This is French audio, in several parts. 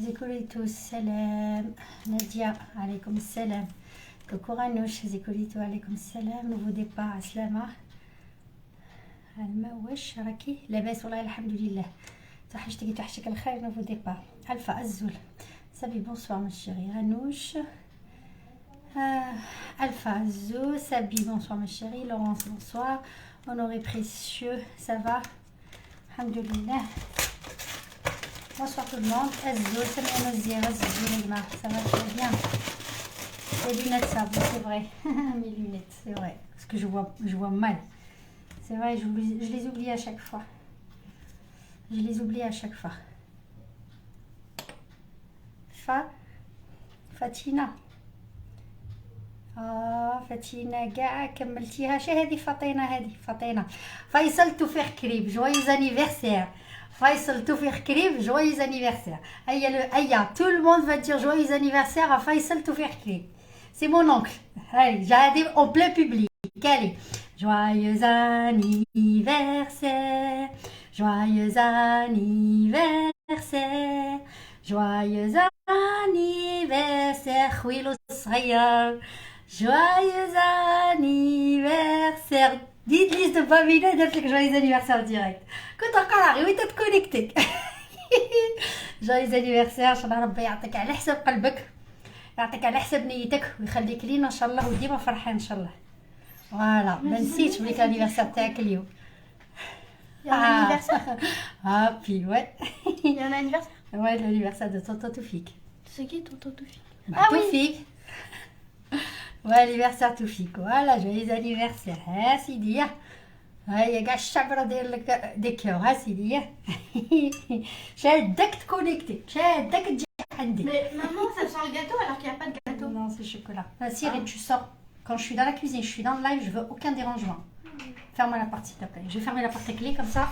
زيكوليتو السلام. نادية عليكم السلام. كوكو غنوش زيكوليتو عليكم السلام. نوفو ديبار عسلامة. الماء واش راكي لاباس؟ والله الحمد لله. توحشتك توحشك الخير. نوفو ديبار. الفا الزول سابي بونسوار ما شيري غنوش. Alpha Zo, Sabi, bonsoir ma chérie. Laurence, bonsoir. Honoré Précieux, ça va? Alhamdoulilah. Bonsoir tout le monde. Azzo, Samia Nozir, Azzo, Negma, ça va très bien. Les lunettes, ça va, c'est vrai. Mes lunettes, c'est vrai. Parce que je vois mal. C'est vrai, je les oublie à chaque fois. Je les oublie à chaque fois. Fatina. فاتينا كاع كملتيها. شي هذه فاطينه. هذه فاطينه. فيصل توفيق كريب جويز انيفرسير. فيصل توفيق كريب جويز انيفرسير. هيا tout le monde va dire joyeux anniversaire à Faisal Toufiq Krib. C'est mon oncle. Allez, j'ai en plein public. Allez, joyeux anniversaire. Joyeux anniversaire. Joyeux anniversaire خويلو الصغير. Joyeux anniversaire. Dites liste de Pamina درت لك joyeux anniversaire direct. كنت قراغي وين تكونيكتيك. joyeux anniversaire. ان شاء الله ربي يعطيك على حساب قلبك، يعطيك على حساب نيتك ويخليك لينا ان شاء الله وديما فرحان ان شاء الله. فوالا ما نسيتش بليك الانيفرسير تاعك اليوم. هابي ouais. Il y a un anniversaire. Ouais, l'anniversaire de tonton Toufik. C'est qui tonton Toufik? Toufik. Ouais, anniversaire Toufik. Voilà, joyeux anniversaire. ها سيدي. هيا كاع الشعب راه داير لك دي كور. ها سيدي. شادك تكونيكتي، شادك تجي عندي. Mais maman, ça sent le gâteau alors qu'il n'y a pas de gâteau. Non, c'est chocolat. Cyril, tu sors. Quand je suis dans la cuisine, je suis dans le live, je veux aucun dérangement. Ferme la porte s'il te plaît. Je vais fermer la porte à clé comme ça.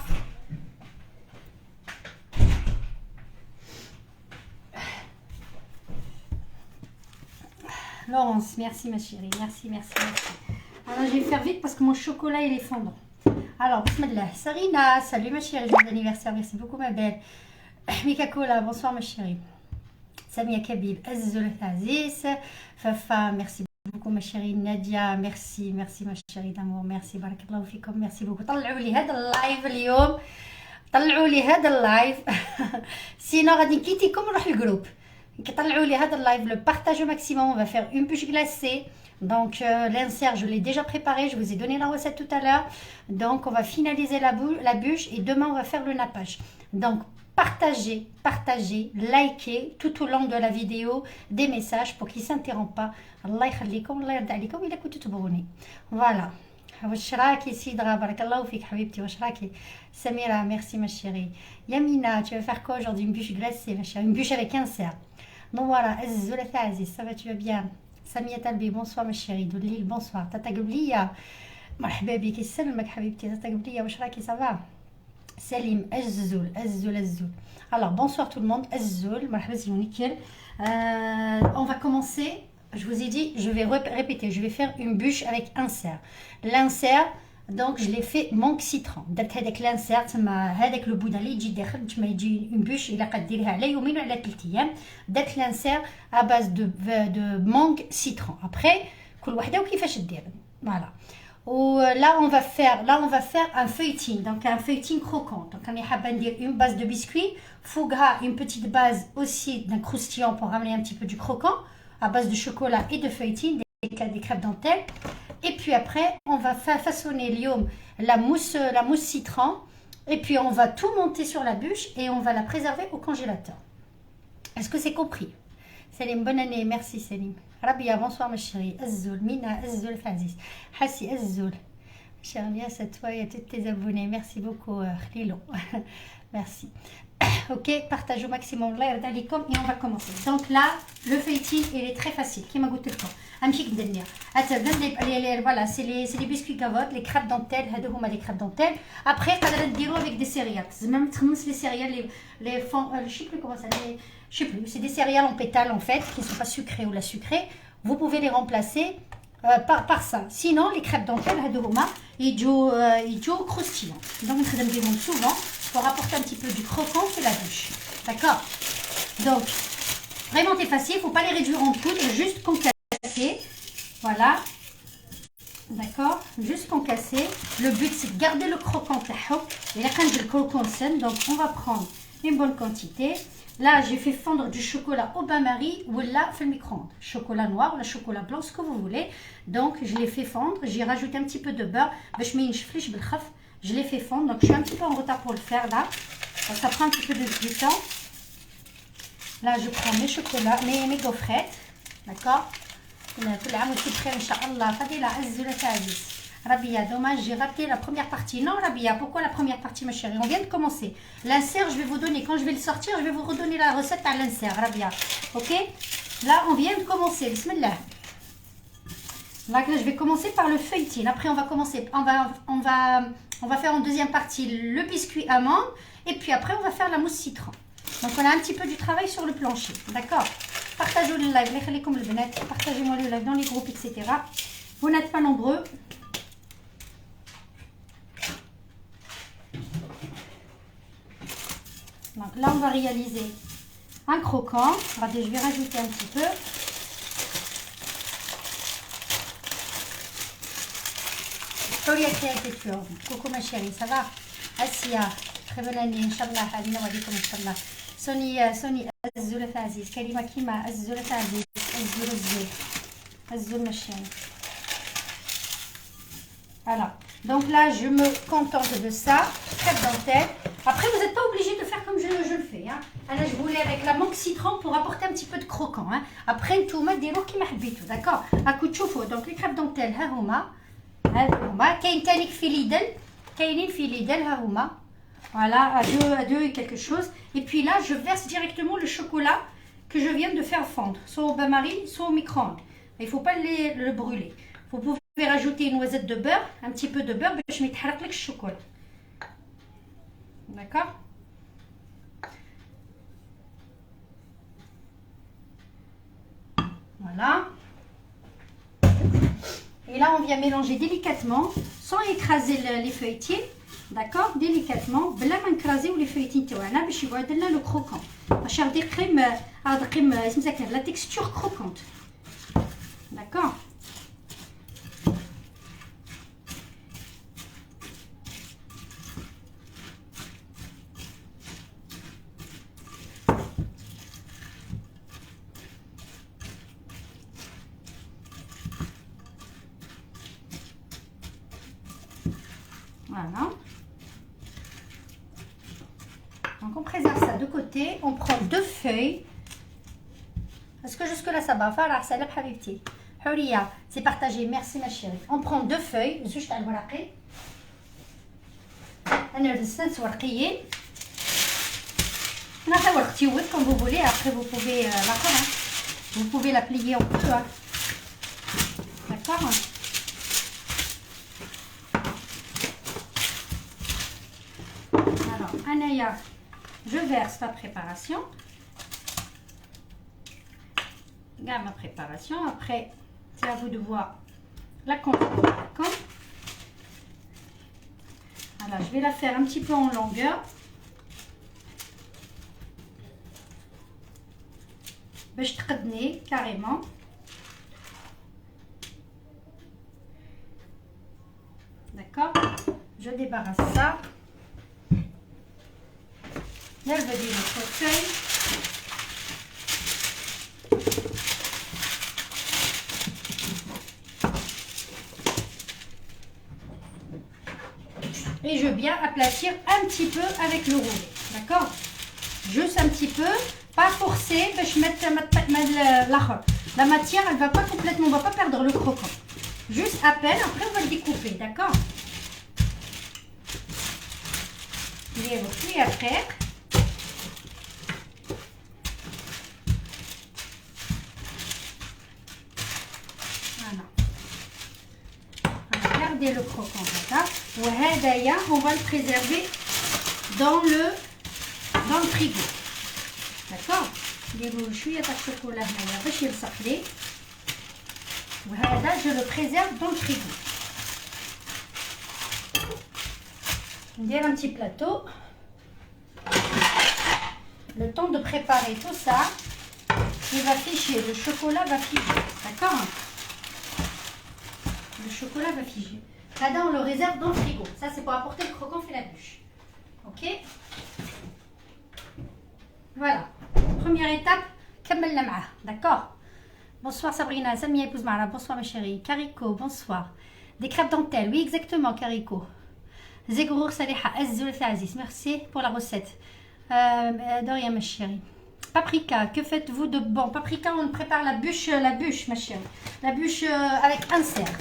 Laurence, merci ma chérie, merci. Alors je vais faire vite parce que mon chocolat il est fondant. Alors, bismillah. Sarina, salut ma chérie, joyeux anniversaire, merci beaucoup ma belle. Mika Kola, bonsoir ma chérie. Samia Kabib, Azzoul Aziz, Fafa, merci beaucoup ma chérie. Nadia, merci ma chérie d'amour, merci. Barakallahu fikum, merci beaucoup. طلعوا لي هذا اللايف اليوم، طلعوا لي هذا اللايف. سينو غادي نكيتيكم نروح الجروب. طلعوا لي هذا اللايف. Le partage au maximum, on va faire une bûche glacée. Donc l'insert, je l'ai déjà préparé, je vous ai donné la recette tout à l'heure. Donc on va finaliser la bûche et demain on va faire le nappage. Donc partagez, likez tout au long de la vidéo des messages pour qu'ils ne s'interrompent pas. Allah يخليكم الله يرضى عليكم إلا كنتوا تبغوني. Voilà. واش راكي سيدرا؟ بارك الله فيك حبيبتي. واش راكي سميرة؟ ميرسي ما شيري. Yamina, tu vas faire quoi aujourd'hui? Une bûche glacée ma chérie, une bûche avec insert. نورة الزولة عزيز، ça va, tu vas bien. سمية تلبي بونسوار ما شيري. دليل بونسوار. تاتا قبلية مرحبا بك، يسلمك حبيبتي. تاتا قبلية واش راكي؟ سافا. سليم الزول. Alors bonsoir tout le monde. الزول مرحبا زين نيكل. On va commencer. Je vous ai dit, je vais répéter, je vais faire une bûche avec insert. L'insert, donc je l'ai fait mangue citron. درت هذاك l'insert تما هذاك لو بودان اللي يجي داخل تما يجي une bûche الا قديريها على يومين ولا 3 ايام. درت l'insert à base de mangue citron. Après كل وحده وكيفاش دير. Voilà. Là on va faire un feuilleting, donc un feuilleting croquant. Donc on a une base de biscuit, fougra une petite base aussi d'un croustillant pour ramener un petit peu du croquant, à base de chocolat et de feuilleting, des crêpes dentelles. Et puis après on va façonner la mousse citron, et puis on va tout monter sur la bûche et on va la préserver au congélateur. Est-ce que c'est compris? Salim, bonne année, merci Salim. Rabia, bonsoir ma chérie. Azzoul, Mina, Azzoul, Faziz. Hassi, Azzoul. Chère Lias, à toi et à tous tes abonnés. Merci beaucoup, Lilo. Merci. Ok, partage au maximum. Là, et on va commencer. Donc là, le feuilleting, il est très facile. Qui m'a goûté le temps? Voilà, c'est les biscuits gavottes, les crêpes dentelles. Les crêpes dentelles. Après, on va dire avec des céréales. Même les céréales, les fonds, je sais plus comment ça s'appelle. Je sais plus, c'est des céréales en pétales en fait, qui ne sont pas sucrées ou la sucrée. Vous pouvez les remplacer par ça. Sinon, les crêpes dentelles, ils jouent croustillants. Donc, on va les souvent pour apporter un petit peu du croquant sur la bûche. D'accord? Donc, vraiment c'est facile, il ne faut pas les réduire en poudre, juste concasser. Voilà. D'accord, juste concasser. Le but c'est de garder le croquant. Et là, quand j'ai le croquant, donc on va prendre une bonne quantité. Là, j'ai fait fondre du chocolat au bain-marie ou là, fait le micro-ondes. Chocolat noir ou le chocolat blanc, ce que vous voulez. Donc, je l'ai fait fondre. J'ai rajouté un petit peu de beurre. Je l'ai fait fondre. Donc, je suis un petit peu en retard pour le faire là. Donc, ça prend un petit peu de temps. Là, je prends mes chocolats, mes gaufrettes. D'accord. Rabia, dommage, j'ai raté la première partie. Non, Rabia, pourquoi la première partie, ma chérie? On vient de commencer. L'insert, je vais vous donner. Quand je vais le sortir, je vais vous redonner la recette à l'insert, Rabia. Ok? Là, on vient de commencer. Bismillah. Là, je vais commencer par le feuilletin. Après, on va commencer. On va faire en deuxième partie le biscuit amande. Et puis après, on va faire la mousse citron. Donc, on a un petit peu du travail sur le plancher. D'accord? Partagez le live. Partagez-moi le live dans les groupes, etc. Vous n'êtes pas nombreux. Donc là, on va réaliser un croquant. Regardez, je vais rajouter un petit peu. Coucou ma chérie, ça va? Assia, très bonne année, Inch'Allah, Alina wa alaikum, Inch'Allah. Sony, Azzoul Faziz, Kalima Kima, Azzoul Faziz, Azzoul ma chérie. Voilà. Donc là, je me contente de ça. Crêpe dentelle. Après, vous n'êtes pas obligé de faire comme je le fais. Hein. Alors, je voulais avec la mangue citron pour apporter un petit peu de croquant. Hein. Après, tout le monde qui m'a habité. D'accord? À coup de chauffe. Donc, les crêpes dentelles, harouma. Kain tanik fi Lidl. Kainin fi Lidl, harouma. Voilà, à deux et quelque chose. Et puis là, je verse directement le chocolat que je viens de faire fondre. Soit au bain-marie, soit au micro-ondes. Il ne faut pas le brûler. Vous pouvez rajouter une noisette de beurre, un petit peu de beurre, je mets le chocolat. D'accord? Voilà. Et là, on vient mélanger délicatement, sans écraser les feuilletines. D'accord? Délicatement, بلا ما نكرازيو les feuilletines تاعنا باش يقعد لنا le croquant. باش يعطي قيم la texture croquante. D'accord? Voilà. Donc on préserve ça de côté. On prend 2 feuilles. Est-ce que jusque là ça va? Farah, salam habibti. Huria, c'est partagé. Merci ma chérie. On prend 2 feuilles. زوج تاع الورقي. أنا رسلت ورقيين. نعطي ورقتي ود comme vous voulez. Après vous pouvez la faire. Vous pouvez la plier en deux. D'accord? Alors, Anaya, je verse la préparation. Regarde ma préparation. Après, c'est à vous de voir la quantité. D'accord? Alors, je vais la faire un petit peu en longueur. باش تقدني carrément. D'accord? Je débarrasse ça. Nervez notre feuille. Et je viens aplatir un petit peu avec le rouleau. D'accord? Juste un petit peu. Pas forcer. Je mets la matière, elle ne va pas complètement, on ne va pas perdre le croquant. Juste à peine. Après, on va le découper. D'accord? Et puis après. Voilà. On va garder le croquant. D'accord? On va le préserver dans le frigo. D'accord? نديرو شويه تاع الشوكولا هنايا باش يلصق لي وهذا je le préserve dans le frigo. ندير un petit plateau. le temps de préparer tout ça, il va figer. Le chocolat va figer. D'accord? Le chocolat va figer. Là, on le réserve dans le frigo. Ça, c'est pour apporter le croquant fait la bûche. Ok? Voilà. Première étape, كملنا معاه. D'accord? Bonsoir Sabrina, Samia épouse Mara. Bonsoir ma chérie. Carico, bonsoir. Des crêpes dentelles. Oui, exactement, Carico. Zegrour Saliha, Azul Aziz. Merci pour la recette. De rien, ma chérie. Paprika, que faites-vous de bon? Paprika, on prépare la bûche, ma chérie. La bûche avec insert.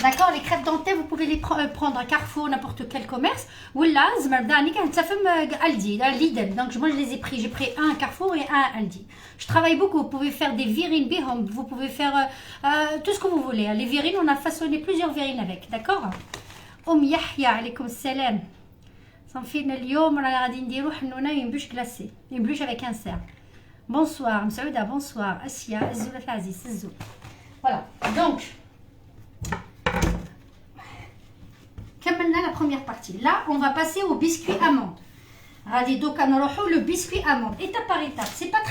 D'accord? Les crêpes dentelles, vous pouvez les prendre à Carrefour, n'importe quel commerce. Ou là, ça fait Aldi, Lidl. Donc, moi, je les ai pris. J'ai pris un à Carrefour et un à Aldi. Je travaille beaucoup. Vous pouvez faire des virines bihom. Vous pouvez faire tout ce que vous voulez. Les virines, on a façonné plusieurs virines avec. D'accord? Yahya, alaykoum salam. صنفينا اليوم رانا غادي نديرو حنونه une bûche glacée. Une bûche avec insert. Bonsoir, Msaouda, bonsoir. Asia, Azzoula Aziz, Azzoul. Voilà, donc, كملنا la première partie. Là, on va passer au biscuit amande. غادي دوكا نروحو le biscuit amande. Étape par étape. C'est pas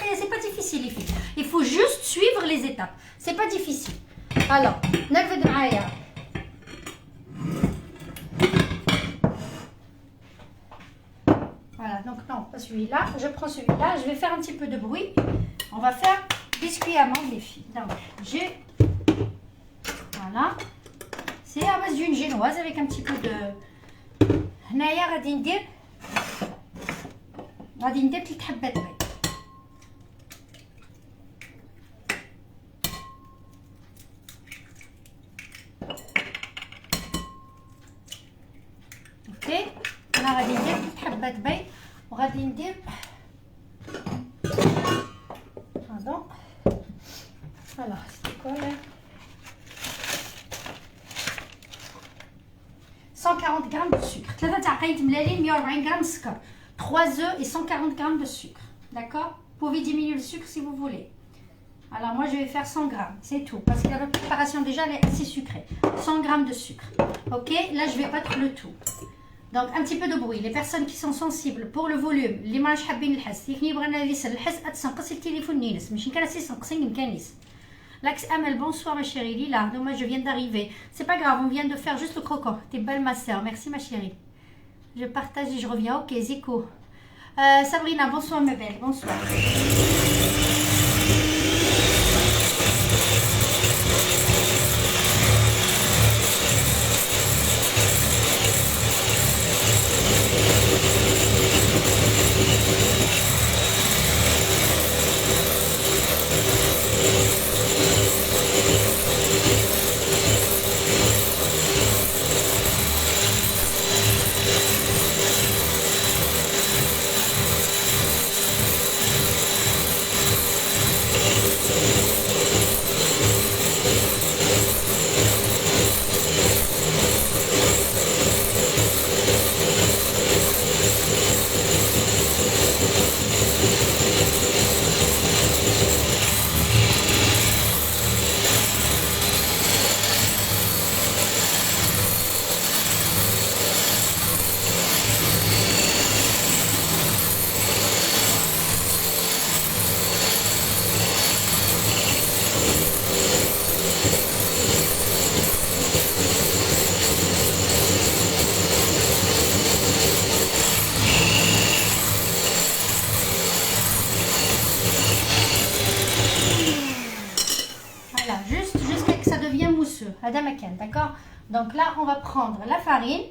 difficile les filles. Il faut juste suivre les étapes. C'est pas difficile. Alors, نرفد معايا. Voilà, donc non, pas celui-là. Je prends celui-là. Je vais faire un petit peu de bruit. On va faire biscuit amande, les filles. Donc, j'ai... Voilà. C'est à base d'une génoise avec un petit peu de... هنايا غادي ندير 3 حبات بيض. اوكي انا غادي ندير 3 حبات بيض وغادي ندير pardon voilà c'était quoi là 140 grammes de sucre 3 عقايد ملالين 140 grammes de sucre 3 œufs et 140 grammes de sucre. D'accord? Vous pouvez diminuer le sucre si vous voulez. Alors moi je vais faire 100 grammes, c'est tout. Parce que la préparation déjà elle est assez sucrée. 100 grammes de sucre. Ok? Là je vais battre le tout. Donc un petit peu de bruit. Les personnes qui sont sensibles pour le volume, اللي ما راش حابين الحس، يكني بغينا يسر الحس أتسنقص التليفون نينس، ماشي كنسي سنقصين يمكانيس. L'axe Amel, bonsoir ma chérie. Lila, donc moi je viens d'arriver. C'est pas grave, on vient de faire juste le croquant. T'es belle ma soeur, merci ma chérie. Je partage et je reviens. Ok, Zico. Sabrina, bonsoir ma belle, bonsoir. D'accord? Donc là, on va prendre la farine.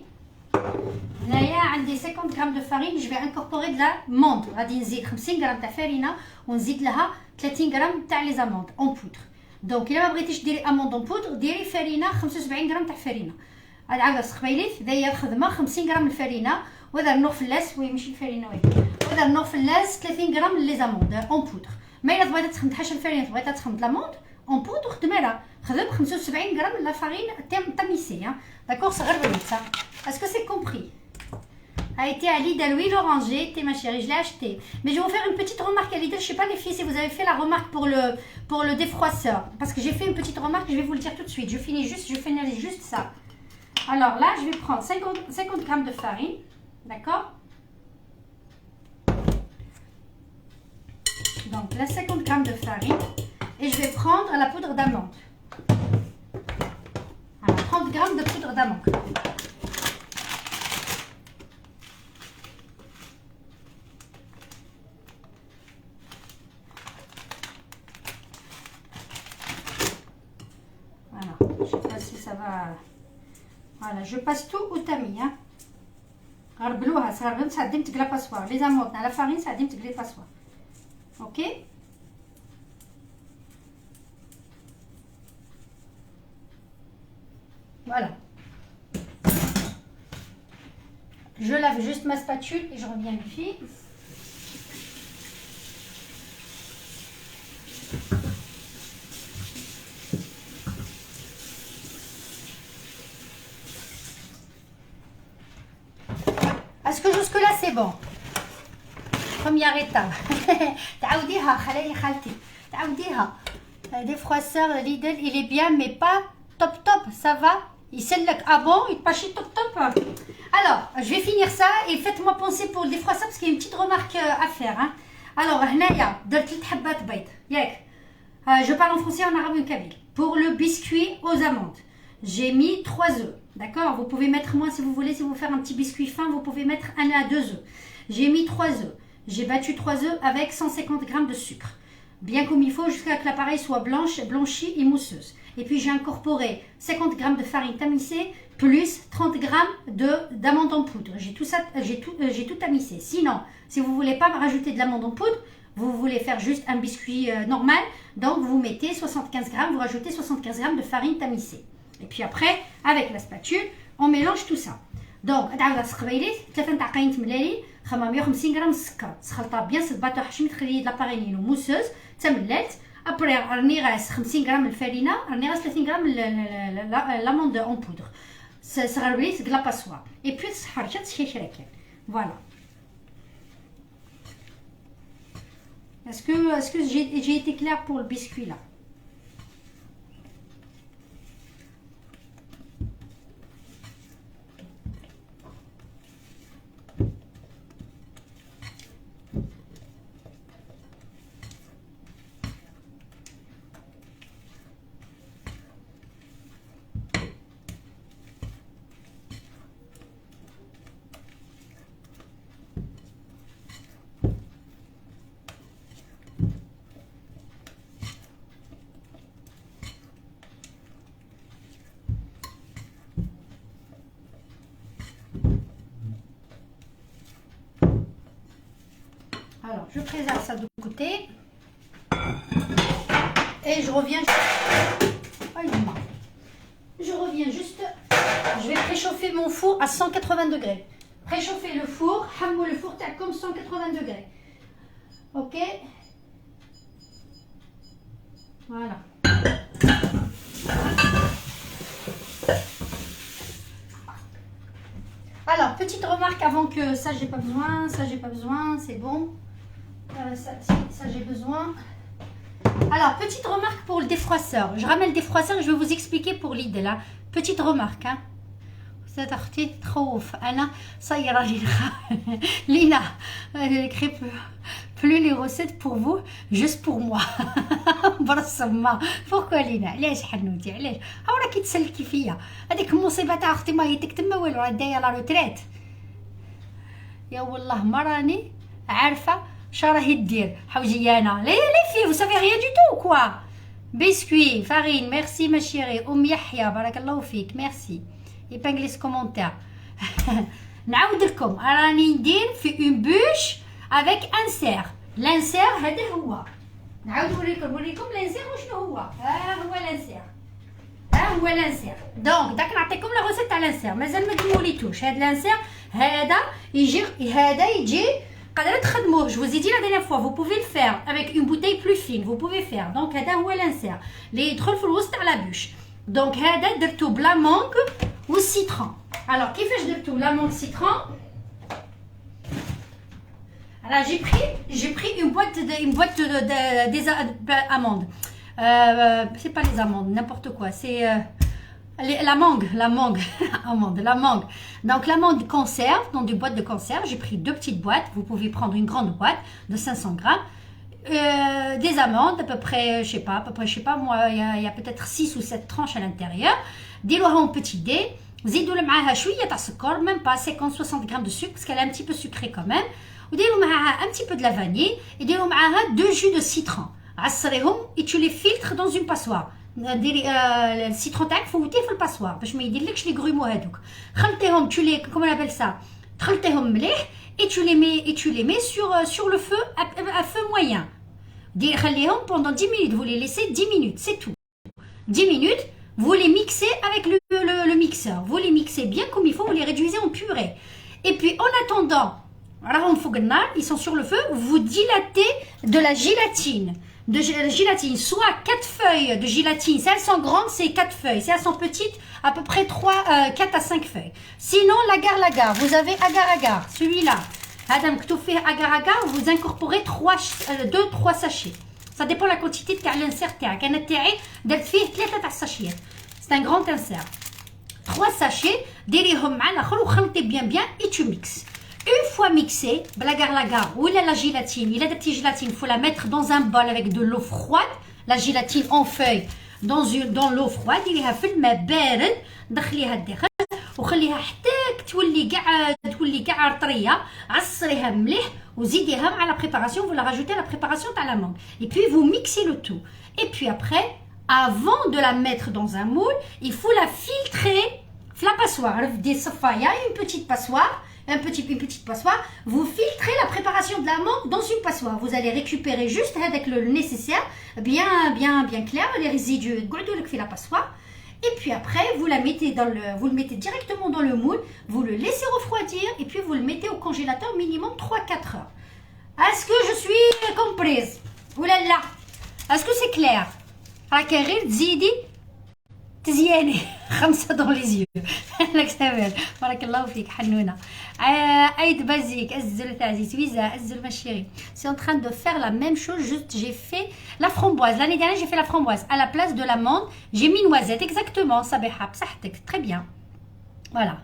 Là, il y a 50 grammes de farine. Je vais incorporer de la menthe. On va dire 50 grammes de farine. On zid là 30 grammes de les amandes en poudre. Donc, il y a des amandes en poudre. Des farine 75 grammes de farine. هذا خبيليت ذا خدمه 50 غرام الفرينه وهذا النوع فلاس وي ماشي الفرينه وهذا النوع فلاس 30 غرام لي زاموند اون بودر. ما الا بغيتي تخدم حاجه الفرينه بغيتي تخدم لاموند اون بودر خدمها خدم 75 غرام لا فارين تاميسي داكور صغير بنيتها. اسكو سي كومبري a été à Lidl, oui l'oranger, t'es ma chérie, je l'ai acheté. Mais je vais vous faire une petite remarque à Lidl, je sais pas les filles si vous avez fait la remarque pour le défroisseur. Parce que j'ai fait une petite remarque, je vais vous le dire tout de suite. Je finis juste ça. Alors là, je vais prendre 50 grammes de farine, d'accord? Donc là 50 g de farine et je vais prendre la poudre d'amande. Alors 30 g de poudre d'amande. Voilà, je sais pas si ça va. Voilà, je passe tout au tamis. Hein. غربلوها صغار ساعدين تقلا باسوار لي زاموط على فارين ساعدين تقلي باسوار. OK. Voilà. Je lave juste ma spatule et je reviens les filles. Est-ce que jusque-là c'est bon? Première étape. تعوديها خلي خالتي تعوديها. Des froisseurs Lidl il est bien mais pas top top, ça va? Il s'élève ah bon, il pas chez top top. Alors, je vais finir ça et faites-moi penser pour le défroisseur parce qu'il y a une petite remarque à faire. Hein. Alors, هنايا درت 3 حبات بيض ياك. Je parle en français, en arabe et en kabyle. Pour le biscuit aux amandes, j'ai mis 3 œufs. D'accord? Vous pouvez mettre moins si vous voulez. Si vous voulez faire un petit biscuit fin, vous pouvez mettre 1 à 2 œufs. J'ai mis 3 œufs. J'ai battu 3 œufs avec 150 g de sucre. Bien comme il faut jusqu'à que l'appareil soit blanchi et mousseuse. Et puis j'ai incorporé 50 g de farine tamisée plus 30 g d'amande en poudre. J'ai tout tamisé. Sinon, si vous ne voulez pas rajouter de l'amande en poudre, vous voulez faire juste un biscuit normal, donc vous mettez 75 g, vous rajoutez 75 g de farine tamisée. Et puis après, avec la spatule, on mélange tout ça. Donc, تعاود تسقبيلي 3 تاع قاين ملالي خما 150 غرام السكر تخلطها بيان صباطو حشمي تخلي لابارينينو موسوز تملات ابري راني غاس 50 غرام الفرينه راني غاس 30 غرام لاموند اون بودر صغربلي تقلا باسوار اي بي تحرشات تشيشركان فوالا. Est-ce que j'ai été claire pour le biscuit là? Alors, je préserve ça de côté. Et je reviens. Je reviens juste. Je vais préchauffer mon four à 180 degrés. Préchauffer le four. Hamou le four, t'as comme 180 degrés. Ok. Voilà. Alors, petite remarque avant que ça, j'ai pas besoin. Ça, j'ai pas besoin. C'est bon. Ça j'ai besoin. Alors, petite remarque pour le défroisseur. Je ramène le défroisseur et je vais vous expliquer pour l'idée là. Petite remarque. Hein. Cette artiste trouve. Anna, ça ira. Lina, elle écrit plus les recettes pour vous, juste pour moi. Pourquoi Lina? علاش حنوتي علاش؟ ها راكي تسلكي فيا. هذيك المصيبة تاع اختي ما هي تكتب ما والو راه دايره لا روتريت. يا والله ما راني عارفة شراهي دير حوجي انا لي في vous savez rien du tout quoi. Biscuit, farine, merci ma chérie. Yahya, barakallahu fik, merci. Épinglez ce commentaire. نعاود لكم راني ندير في une bûche avec un cerf. L'insert هذا هو. نعاود نوريكم l'insert وشنو هو. هو l'insert. هو l'insert. دونك داك نعطيكم لا روسيت تاع l'insert. مازال ما كمليتوش. هذا l'insert هذا يجي قادرين تخدموه. Je vous ai dit la dernière fois, vous pouvez le faire avec une bouteille plus fine. Vous pouvez faire. Donc هذا هو l'insert. اللي يدخل في الوسط تاع لا بوش. Donc هذا درتو بلا مانغ والسيترون. Alors كيفاش درتو لا مانغ citron? Alors j'ai pris une boîte des amandes. C'est pas les amandes, n'importe quoi. C'est la mangue, amande, la mangue. Donc l'amande conserve, dans des boîtes de conserve, j'ai pris 2 petites boîtes. Vous pouvez prendre une grande boîte de 500 grammes. des amandes, à peu près, je sais pas moi, il y a peut-être 6 ou 7 tranches à l'intérieur. ديروها en petit dé. زيدوا معاها شويه تاع السكر, même pas 50-60 grammes de sucre parce qu'elle est un petit peu sucrée quand même. وديروا معاها un petit peu de la vanille et ديروا معاها 2 jus de citron. عصريهم et tu les filtres dans une passoire. ديري السيترون تاعك فوتيه في الباسوار باش ما يديرلكش لي غرومو هذوك. خلطيهم tu les comment on appelle ça, تخلطيهم مليح et tu les mets sur le feu à feu moyen. خليهم pendant 10 minutes, vous les laissez 10 minutes, c'est tout. 10 minutes, vous les mixez avec le mixeur. Vous les mixez bien comme il faut, vous les réduisez en purée. Et puis en attendant, ils sont sur le feu, vous dilatez de la gélatine. Soit 4 feuilles de gélatine. Si elles sont grandes, c'est 4 feuilles. Si elles sont petites, à peu près 4 à 5 feuilles. Sinon, l'agar-agar, vous avez agar-agar, celui-là. Adam Ktoufé agar-agar, vous incorporez 2-3 sachets. Ça dépend de la quantité de l'insert. C'est un grand insert. 3 sachets, bien et tu mixes. Une fois mixé, l'agar-agar ou la gélatine, il y a des petites gélatines, il faut la mettre dans un bol avec de l'eau froide, la gélatine en feuille dans l'eau froide, il y a في الماء بارد, دخليها الداخل وخليها حتى تولي كاع طريه, عصريها مليح وزيديها مع la préparation, vous la rajoutez à la préparation تاع la mangue. Et puis vous mixez le tout. Et puis après, avant de la mettre dans un moule, il faut la filtrer la passoire. Des sofaya, une petite passoire, une petite passoire, vous filtrez la préparation de la mangue dans une passoire. Vous allez récupérer juste avec le nécessaire, bien clair, les résidus de la passoire. Et puis après, vous le mettez directement dans le moule, vous le laissez refroidir et puis vous le mettez au congélateur minimum 3-4 heures. Est-ce que je suis comprise? Oulala, est-ce que c'est clair? راكي تزيدي تزياني 5 dans les yeux. لك سامر بارك الله فيك حنونه. عيد بازيك الزل تاع زيتويزا الزل ما chérie. C'est en train de faire la même chose, juste j'ai fait la framboise. L'année dernière j'ai fait la framboise à la place de l'amande, j'ai mis noisette exactement. صبيحه بصحتك très bien. Voilà.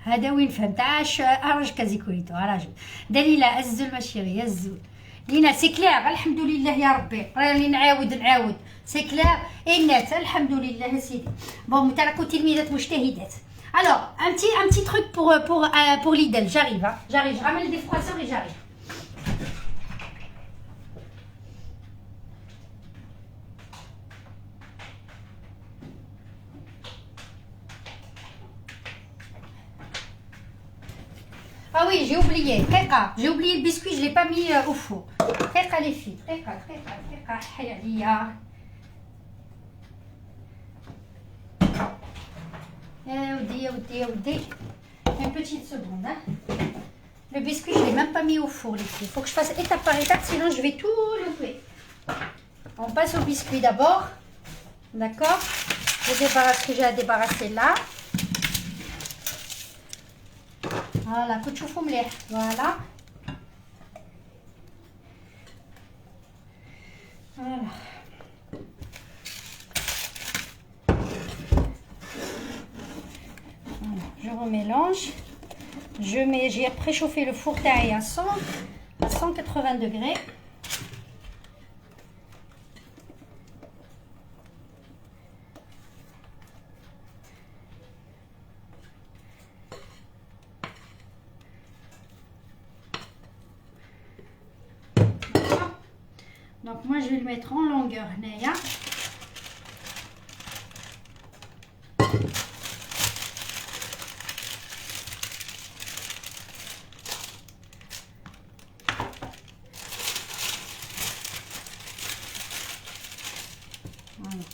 هذا وين فهمت عاش اراج كازيكوليتو راجل دليله الزل ما chérie الزل. لينا سي كلير الحمد لله يا ربي راني نعاود سي كلير النات الحمد لله سيدي. بون تراكو تلميذات مجتهدات. Alors un petit truc pour Lidl, j'arrive, je ramène des froisseurs et j'arrive. Ah oui, j'ai oublié. J'ai oublié le biscuit, je ne l'ai pas mis au four. Les filles. Une petite seconde. Hein. Le biscuit, je ne l'ai même pas mis au four, les filles. Il faut que je fasse étape par étape, sinon je vais tout louper. On passe au biscuit d'abord. D'accord? Je débarrasse ce que j'ai à débarrasser là. Voilà, كتشوفوا مليح. Voilà. Voilà. Je remélange. J'ai préchauffé le four taille à 180 degrés. Donc moi je vais le mettre en longueur. Naya. Voilà.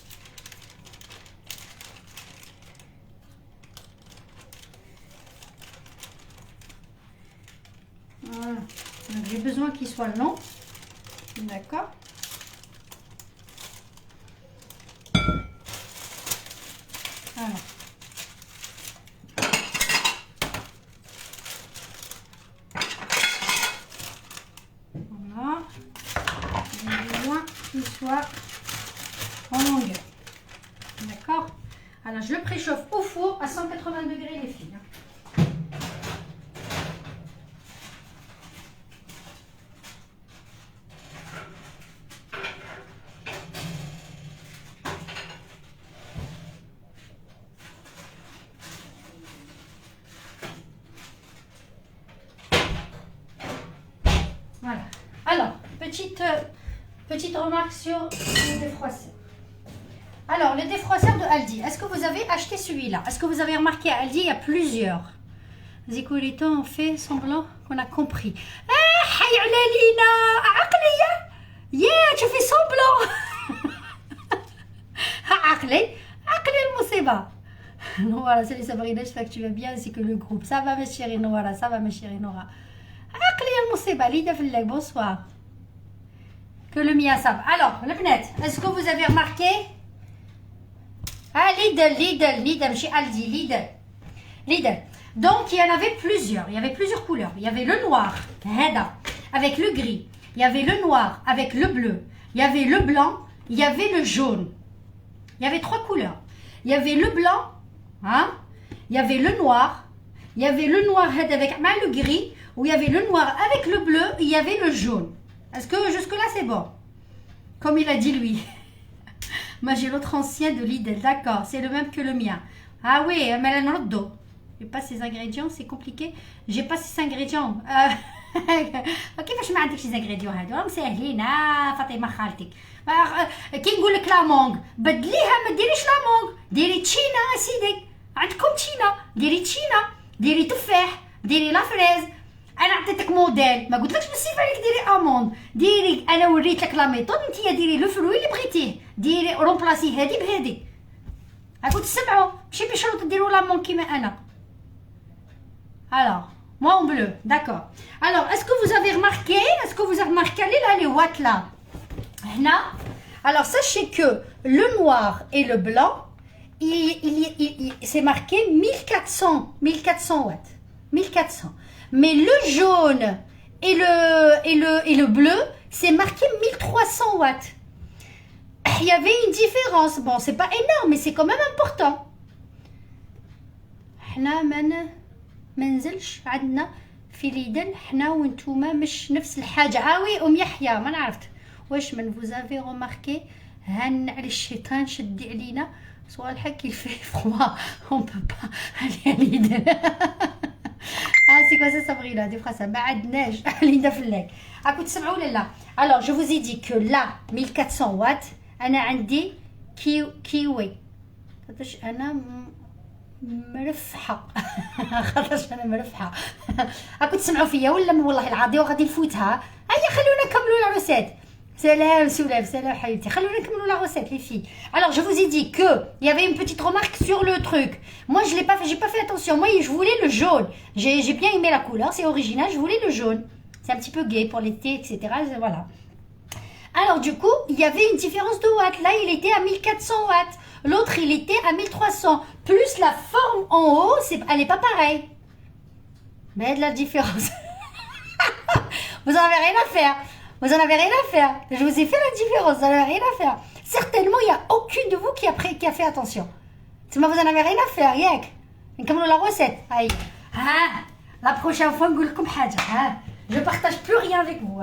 Voilà. Donc j'ai besoin qu'il soit long. D'accord. Voilà. Voilà. J'ai besoin qu'il soit en longueur. D'accord. Alors je le préchauffe au four à 180 degrés les filles. petite remarque sur le défroisseur. Alors, le défroisseur de Aldi, est-ce que vous avez acheté celui-là? Est-ce que vous avez remarqué à Aldi, il y a plusieurs. Zikolito, on fait semblant qu'on a compris. Ah, Lina, Aqliya, tu fais semblant. Aqli, le Moussiba. Voilà, salut Sabrina, j'espère que tu vas bien, ainsi que le groupe. Ça va, ma chérie Nora, ça va, ma chérie Nora. Aqli, le Moussiba, Lida Fellek, bonsoir. Que le mien ça va. Alors, le Bnet, est-ce que vous avez remarqué? Ah, Lidl, chez Aldi, Lidl. Donc, il y en avait plusieurs. Il y avait plusieurs couleurs. Il y avait le noir, avec le gris. Il y avait le noir avec le bleu. Il y avait le blanc. Il y avait le jaune. Il y avait 3 couleurs. Il y avait le blanc. Hein? Il y avait le noir. Il y avait le noir avec le gris. Ou il y avait le noir avec le bleu. Et il y avait le jaune. Est-ce que jusque-là, c'est bon? Comme il a dit lui. Moi, j'ai l'autre ancien de Lidl, d'accord, c'est le même que le mien. Ah oui, mais la nodo. J'ai pas ces ingrédients, c'est compliqué. J'ai pas ces ingrédients. كيفاش ما عندكش ces ingrédients هادو؟ راهم ساهلين. فاطمه خالتك. كي نقول لك لامونغ، بدليها ما ديريش لامونغ، ديري تشينا سيدي. عندكم تشينا، ديري تشينا، ديري تفاح، ديري لافريز. انا عطيتك موديل، ما قلتلكش بالسيف عليك ديري اموند، ديري انا وريت لك لا ميثود، انت ديري لو فروي اللي بغيتيه، ديري رومبلاسي هادي بهادي. راكم تسمعوا، ماشي بشروط ديروا لاموند كيما انا. Alors, moi en bleu, d'accord. Alors, est-ce que vous avez remarqué les watts là? Alors, sachez que le noir et le blanc, c'est marqué 1400 watts. 1400. Mais le jaune et le bleu, c'est marqué 1300 watts. Il y avait une différence. Bon, c'est pas énorme, mais c'est quand même important. ما نزلش عندنا في ليدل حنا وانتوما مش نفس الحاجه. وي يحيى ما عرفت واش من vous avez remarqué هان على الشيطان شدي علينا سؤال حكي في فخوا on peut pas aller à Lidl. c'est quoi ça Sabrina des phrases ما عندناش ليدا فلاك. راكم تسمعوا ولا لا؟ alors je vous ai dit que là 1400 watts انا عندي كيوي خاطرش انا مرفحه. خاطرش انا مرفحه. راكم تسمعوا فيا ولا والله العظيم وغادي نفوتها. هيا خلونا نكملوا لا روسيت. سلام سلام سلام حبيبتي. خلونا نكملوا la recette les filles. Alors je vous ai dit que il y avait une petite remarque sur le truc. Moi je l'ai pas fait, j'ai pas fait attention. Moi je voulais le jaune. J'ai bien aimé la couleur, c'est original, je voulais le jaune. C'est un petit peu gay pour l'été, etc. Voilà. Alors du coup, il y avait une différence de watts. Là, il était à 1400 watts. L'autre, il était à 1300. Plus la forme en haut, elle n'est pas pareille. Mais de la différence. Vous n'en avez rien à faire. Vous en avez rien à faire. Je vous ai fait la différence. Vous n'en avez rien à faire. Certainement, il n'y a aucune de vous qui a fait attention. Vous n'en avez rien à faire. Yak. Comme la recette. Aïe. La prochaine fois, je ne partage plus rien avec vous.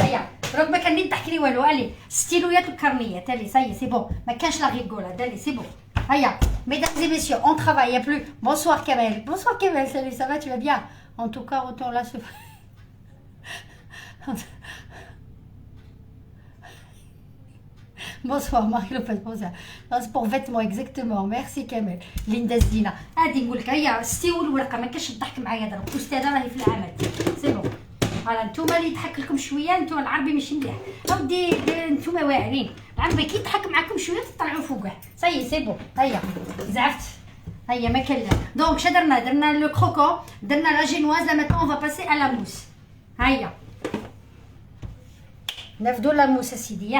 Aïe. ربما كان اللي تحكي لي والو. الي ستيلويات الكرنيات. الي ساي سي بون. ما كانش لا ريغولاد. الي سي بون. هيا mesdames et messieurs, on travaille, il n'y a plus. Bonsoir Kamel. Bonsoir Kamel, salut, ça va, tu vas bien? En tout cas, autant là se... Bonsoir Marie-Lopez, bonsoir. C'est pour vêtements exactement. Merci Kamel. Linda Zdina. هادي نقول لك هيا ستيو الورقه ما كاينش الضحك معايا دابا. الاستاذه راهي في العمل. سي بون. فوالا نتوما اللي يضحك لكم شويه نتوما العربي ماشي مليح. اودي نتوما واعرين. العربي كي يضحك معاكم شويه تطلعوا فوقه. سي بون. هيا زعفت. هيا ما كاين لا. دونك شا درنا لو كروكون، درنا لا جينواز. لا ماتون اون فا باسي ا لا موس. هيا نفدو لا موس اسيدي.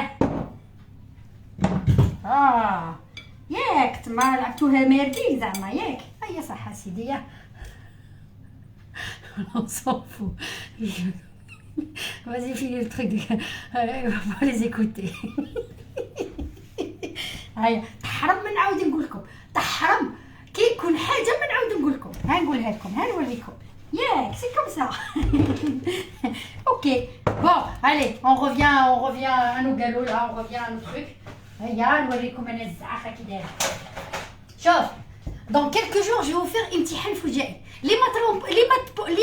ياك تما لعبتوها ميردين زعما ياك. هيا صح اسيدي يا. On s'en fout. Vas-y, file le truc. On va les écouter. هيا تحرم ما نعاود نقول لكم. تحرم كي يكون حاجه ما نعاود نقول لكم. نقولها لكم نوريكم. ياك سي كوم سا. اوكي بون allez on revient à nos galops là, on revient à nos trucs. هيا نوريكم انا الزعافه كي دايره. شوف dans quelques jours je vais vous faire امتحان فجائي. اللي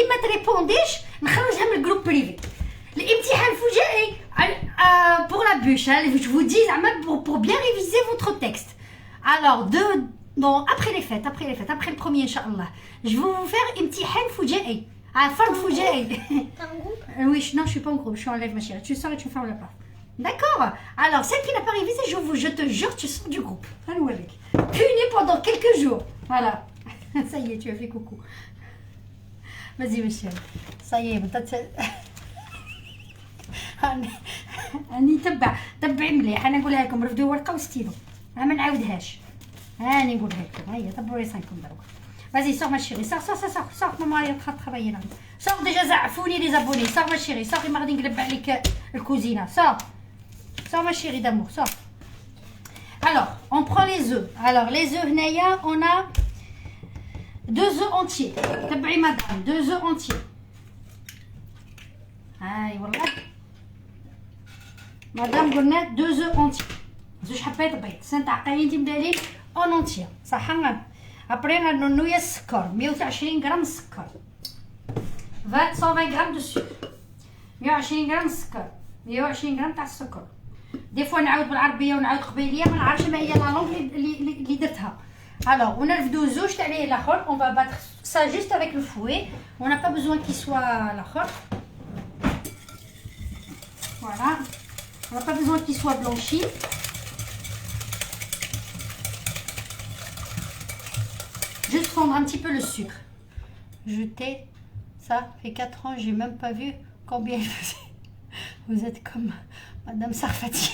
ما تريبونديش نخرجها من الجروب بريفي. الامتحان فجائي trébuche, hein, je vous dis, pour bien réviser votre texte. Alors, après les fêtes, après le premier, Inch'Allah, je vais vous faire un petit hen foujaï. Fard foujaï. T'as un groupe? Oui, non, je suis pas en groupe, je suis en live, ma chérie. Tu sors et tu fermes la porte. D'accord? Alors, celle qui n'a pas révisé, je te jure, tu sors du groupe. Allons avec. Punie pendant quelques jours. Voilà. Ça y est, tu as fait coucou. Vas-y, monsieur. Ça y est, راني تبعي مليح. انا نقولها لكم رفدوا ورقه وستيلو، ما نعاودهاش. هاني نقولها لكم، هيا دبروا راسكم دروك. Vas-y, sors ma chérie, sors, maman elle est en train de travailler là. Sors déjà, زعفوني les abonnés, sors ma chérie, sors ما غادي نقلب عليك الكوزينه. Sors ma chérie d'amour, sors. Alors, on prend les œufs. Alors, les œufs هنايا on a 2 œufs entiers. تبعي madame, 2 œufs entiers. هاي والله مدام قلنا 2 œufs entiers. زوج حبات بيض سنتعقلين انت مدالين اون اونتيير صح. ابري غنونو السكر 120 غرام السكر 120 غرام دو سكر 120 غرام السكر 120 غرام تاع السكر. دي فوا نعاود بالعربيه ونعاود قبيليه ما نعرفش ما هي لا لونغ اللي درتها. الوغ ونرفدو زوج تاع ليه الاخر اون فا باتر سا جوست افيك لو فوي اون نا با بوزوان كي سوا الاخر. Voilà, on n'a pas besoin qu'il soit blanchi. Juste fondre un petit peu le sucre. Jeter, ça fait 4 ans, j'ai même pas vu combien il faisait. Vous êtes comme Madame Sarfati.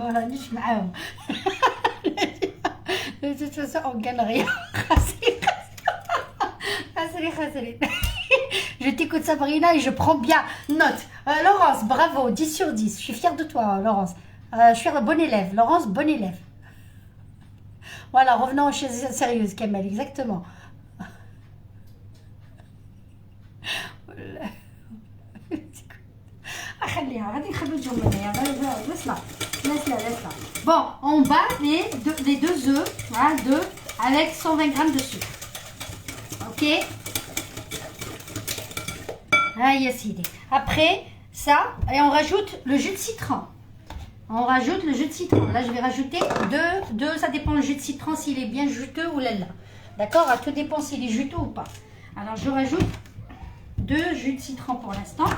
Voilà, je suis معاهم. De toute façon, on gagne rien. Je t'écoute Sabrina et je prends bien note. Laurence, bravo, 10 sur 10. Je suis fière de toi, Laurence. Je suis bonne élève. Laurence, bonne élève. Voilà, revenons aux choses sérieuses, Kamel, exactement. Bon, on bat les deux œufs, voilà, 2 avec 120 grammes de sucre. Ok. Ah, yes, idée. Après ça, et on rajoute le jus de citron. On rajoute le jus de citron. Là, je vais rajouter 2, ça dépend le jus de citron s'il est bien juteux ou là. D'accord? Tout dépend s'il est juteux ou pas. Alors, je rajoute 2 jus de citron pour l'instant.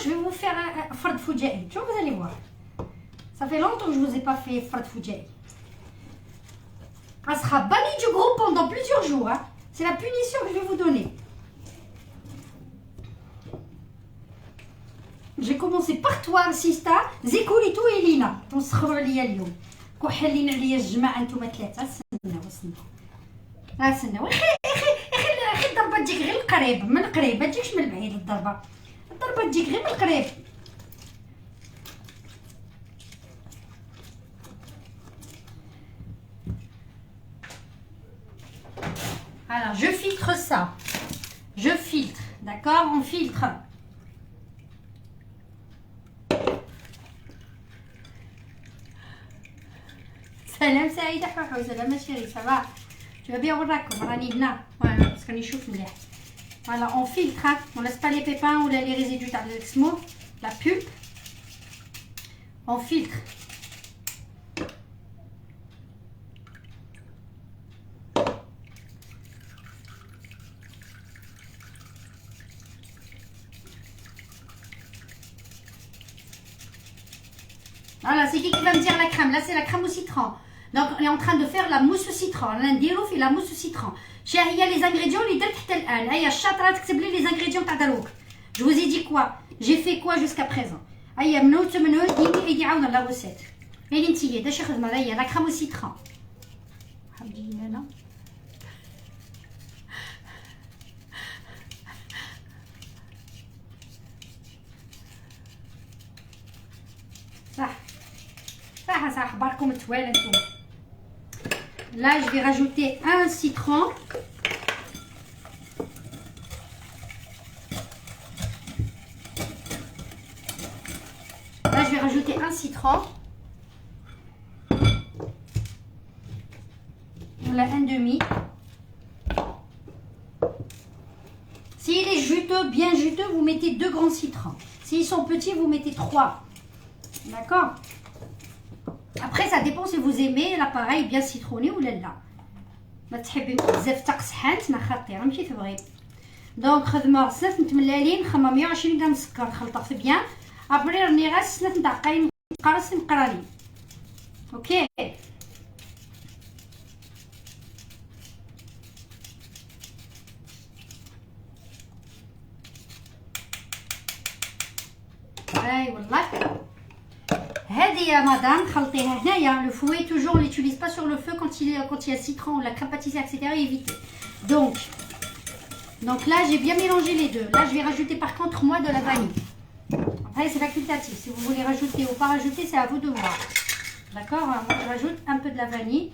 Je vais vous faire un fard foujaï. Tu vois, vous allez voir. Ça fait longtemps que je ne vous ai pas fait fard foujaï. Elle sera bannie du groupe pendant plusieurs jours. Hein. C'est la punition que je vais vous donner. J'ai commencé par toi, Sista, Zekoulito et Lina. On se relie à Lyon. كحلين عليا الجماعة انتوما ثلاثة. استناو اخي الضربة تجيك غير القريب من القريب ما تجيكش من البعيد. الضربة تجيك غير من القريب. Alors, je filtre ça. Je filtre. D'accord? On filtre. Salam Saïda Fahou, salam ma chérie, ça va? Tu vas bien وراكم راني هنا. Voilà, parce qu'on يشوف مليح. Voilà, on filtre. Hein. On laisse pas les pépins ou les résidus تاع السمو, la pulpe. On filtre. Voilà, c'est qui va me dire la crème? Là, c'est la crème au citron. Donc, on est en train de faire la mousse au citron. On a la mousse au citron. Chez les ingrédients, les les ingrédients تاع. Je vous ai dit quoi? J'ai fait quoi jusqu'à présent? هيا منوت اللي يعاون لا recette. هي انتي داش خدمه هيا la crème au citron. حبيبي انا. صح باركم توال انتم. Là, je vais rajouter un citron. Là, je vais rajouter un citron. là un demi. S'il est juteux, bien juteux, vous mettez 2 grands citrons. S'ils sont petits, vous mettez 3. D'accord? Après, ça dépend si vous aimez l'appareil bien citronné ou là. ما تحبي بزاف تقصحان ما خطيره ماشي تبغي. دونك خدمه 3 متملالين خما 120 غرام سكر خلطه بيان. ابري راني غاس 3 دقائق قرص مقرالي. اوكي. اي والله هذه يا مدام خلطيها هنايا. Le fouet toujours on l'utilise pas sur le feu quand il y a citron ou la crème pâtissière etc. évitez. Donc là j'ai bien mélangé les deux. Là je vais rajouter par contre moi de la vanille. Après c'est facultatif. Si vous voulez rajouter ou pas rajouter c'est à vous de voir. D'accord? Moi je rajoute un peu de la vanille.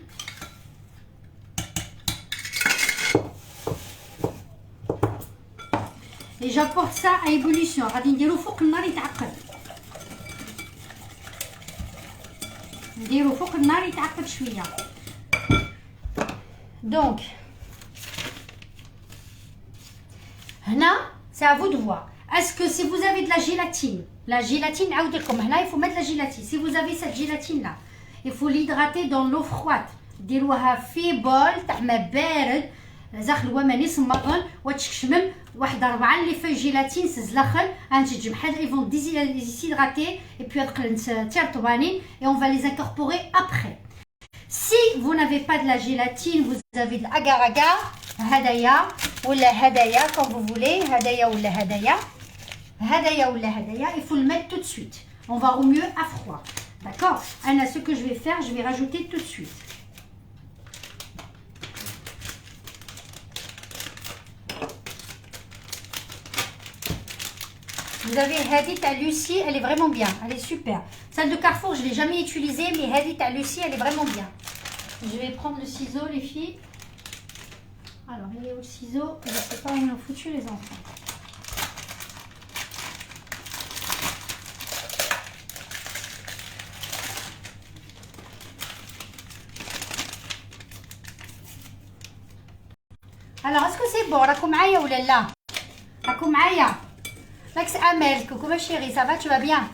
Et j'apporte ça à ébullition. غادي نديرو فوق النار يتعقد. نديرو فوق النار يتعقد شويه. Donc هنا c'est à vous de voir. Est-ce que si vous avez de la gélatine عاود لكم هنا il faut mettre la gélatine. Si vous avez cette gélatine là, il faut l'hydrater dans l'eau froide. ديروها في بول تاع ما بارد زخلوه ماني صمغن وتشكشمم واحد 4 اللي فيه جيلاتين سزلخل غنتجي بحال ils vont déshydrater et puis ترطبانين et on va les incorporer après. Si vous n'avez pas de la gélatine, vous avez de l'agar-agar, hadaya ولا hadaya quand vous voulez, hadaya ولا hadaya, hadaya ولا hadaya, il faut le mettre tout de suite. On va au mieux à froid. D'accord? Anna, ce que je vais faire, je vais rajouter tout de suite. Vous avez Hadith à Lucie, elle est vraiment bien, elle est super. Celle de Carrefour, je ne l'ai jamais utilisée, mais Hadith à Lucie, elle est vraiment bien. Je vais prendre le ciseau, les filles. Alors, il est où le ciseau? Je ne sais pas où ils ont foutu les enfants. Alors, est-ce que c'est bon? راكم معايا ولا لا؟ راكم معايا؟ Max Amel, coucou ma chérie, ça va, tu vas bien?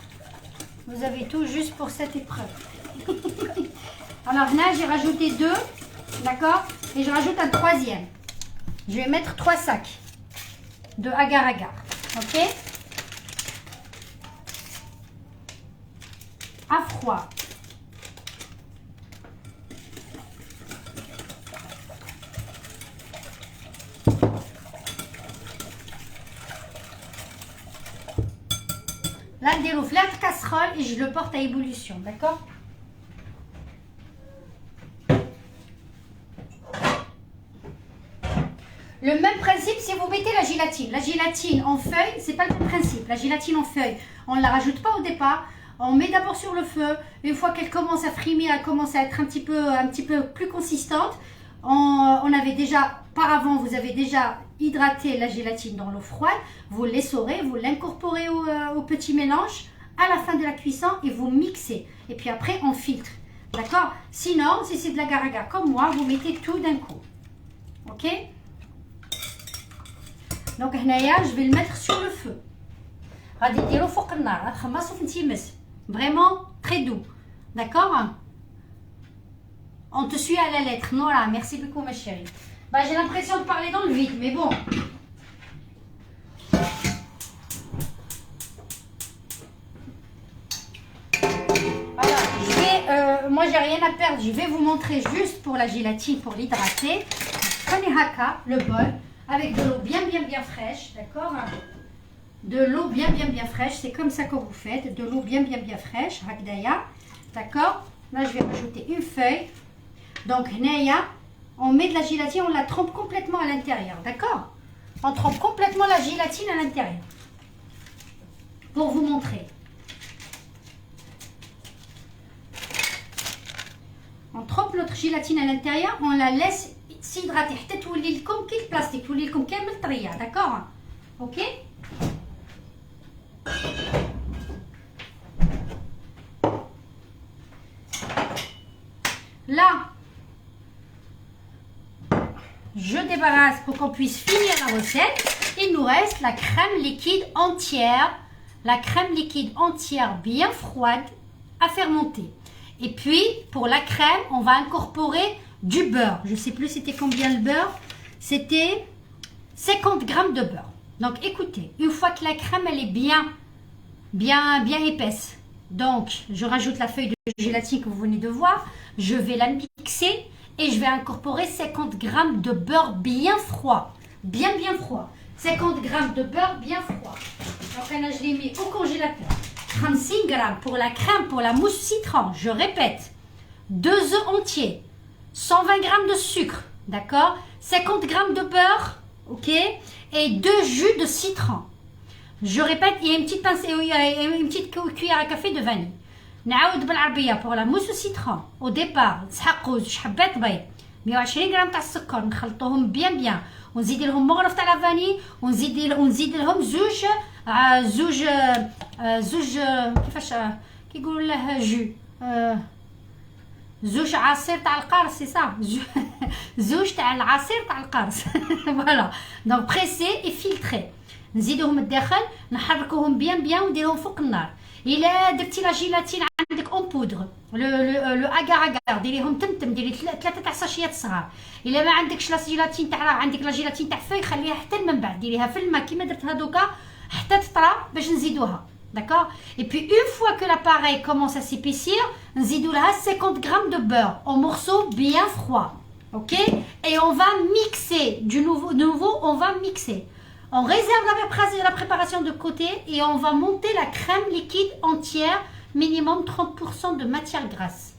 Vous avez tout juste pour cette épreuve. Alors là, j'ai rajouté 2, d'accord? Et je rajoute un 3e. Je vais mettre 3 sacs de agar-agar, ok? À froid. Là, je déroule la casserole et je le porte à ébullition, d'accord? Le même principe si vous mettez la gélatine. La gélatine en feuille, c'est pas le même principe. La gélatine en feuille, on ne la rajoute pas au départ. On met d'abord sur le feu. Une fois qu'elle commence à frimer, elle commence à être un petit peu plus consistante. On avait déjà, par avant, vous avez déjà hydraté la gélatine dans l'eau froide. Vous l'essorez, vous l'incorporez au petit mélange à la fin de la cuisson et vous mixez. Et puis après, on filtre. D'accord? Sinon, si c'est de l'agar-agar comme moi, vous mettez tout d'un coup. Ok? Donc, je vais le mettre sur le feu. Vraiment très doux. D'accord? On te suit à la lettre. Nora, merci beaucoup ma chérie. Bah, j'ai l'impression de parler dans le vide, mais bon. Alors, moi j'ai rien à perdre. Je vais vous montrer juste pour la gélatine, pour l'hydrater. Prenez haka, le bol, avec de l'eau bien fraîche, d'accord? De l'eau bien fraîche, c'est comme ça que vous faites. De l'eau bien fraîche, hakdaya, d'accord? Là, je vais rajouter une feuille. Donc, Naya, on met de la gélatine, on la trempe complètement à l'intérieur, d'accord? On trempe complètement la gélatine à l'intérieur. Pour vous montrer. On trempe notre gélatine à l'intérieur, on la laisse s'hydrater. حتى تولي لكم كي البلاستيك، تولي لكم كامل طريه، d'accord? OK? Là, je débarrasse pour qu'on puisse finir la recette. Il nous reste la crème liquide entière. La crème liquide entière bien froide à faire monter. Et puis, pour la crème, on va incorporer du beurre. Je ne sais plus c'était combien le beurre. C'était 50 grammes de beurre. Donc, écoutez, une fois que la crème, elle est bien épaisse. Donc, je rajoute la feuille de gélatine que vous venez de voir. Je vais la mixer et je vais incorporer 50 grammes de beurre bien froid. Bien froid. 50 grammes de beurre bien froid. Donc, là, je l'ai mis au congélateur. 36 grammes pour la crème, pour la mousse citron. Je répète, 2 œufs entiers, 120 grammes de sucre, d'accord, 50 grammes de beurre, ok, et 2 jus de citron. Je répète, il y a une petite pince, une petite cuillère à café de vanille. نعاود بالعربية pour la mousse au citron. Au départ نسحقوا 2 حبات بيض، 120 غرام تاع السكر، نخلطوهم بيان ونزيد لهم مغرف تاع لافاني، ونزيد لهم زوج كيفاش كيقولوا له زوج عصير تاع القرص، سي صا زوج تاع العصير تاع القرص. فوالا دونك بريسي اي فيلتري. نزيدوهم الداخل، نحركوهم بيان ونديرهم فوق النار. الا درتي لا جيلاتين عندك اون بودر لو اغار ديريهم تمتم، ديري 3 تاع ساشيات صغار. الا ما عندكش لا جيلاتين تاع، عندك لا جيلاتين تاع فاي، خليها حتى من بعد ديريها في الماء كيما درتها دوكا حتى تطرى باش نزيدوها. D'accord? Et puis une fois que l'appareil commence à s'épaissir, نزيدو لها 50 grammes de beurre en morceaux bien froids. Ok? Et on va mixer de nouveau on va mixer. On réserve la préparation de côté et on va monter la crème liquide entière, minimum 30% de matière grasse.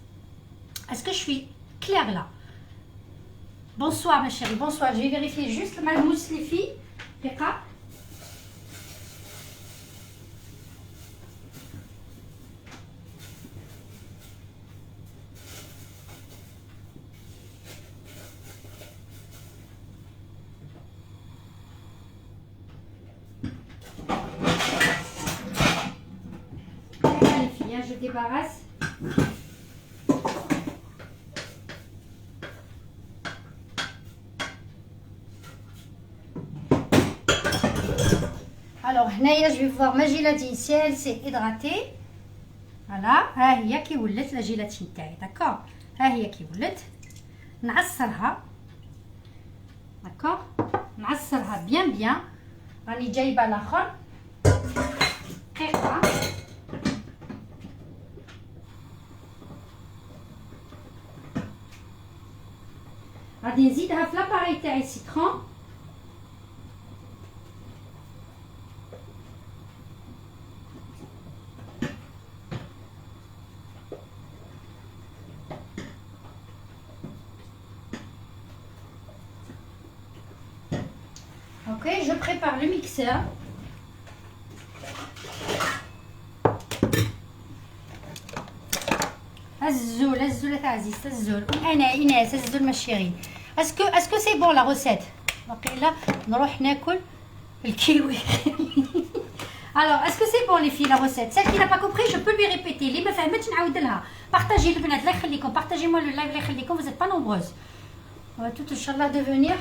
Est-ce que je suis claire là? Bonsoir ma chérie, bonsoir. Je vais vérifier juste ma mousse les filles. Je débarrasse. Alors, là, je vais voir ma gélatine si elle s'est hydratée. Voilà. ها هي كي ولات la gélatine تاعي. D'accord. ها هي كي ولات. نعصرها. D'accord. نعصرها bien. راني جايبه الاخر. دقيقه. غادي نزيدها في لاباري تاعي السيترون. Ok, je prépare le mixeur. الزول عزيز الزول انا ايناس الزول ما شيرين. اسكو سي بون لا روسيت؟ وقيلا نروح ناكل الكيوي. Alors, est-ce que c'est bon les filles la recette? Celle qui n'a pas compris, je peux lui répéter. اللي ما فهمتش نعاود لها. Partagez البنات الله يخليكم. Partagez-moi le live الله يخليكم. Vous êtes pas nombreuses. On va tout inchallah devenir.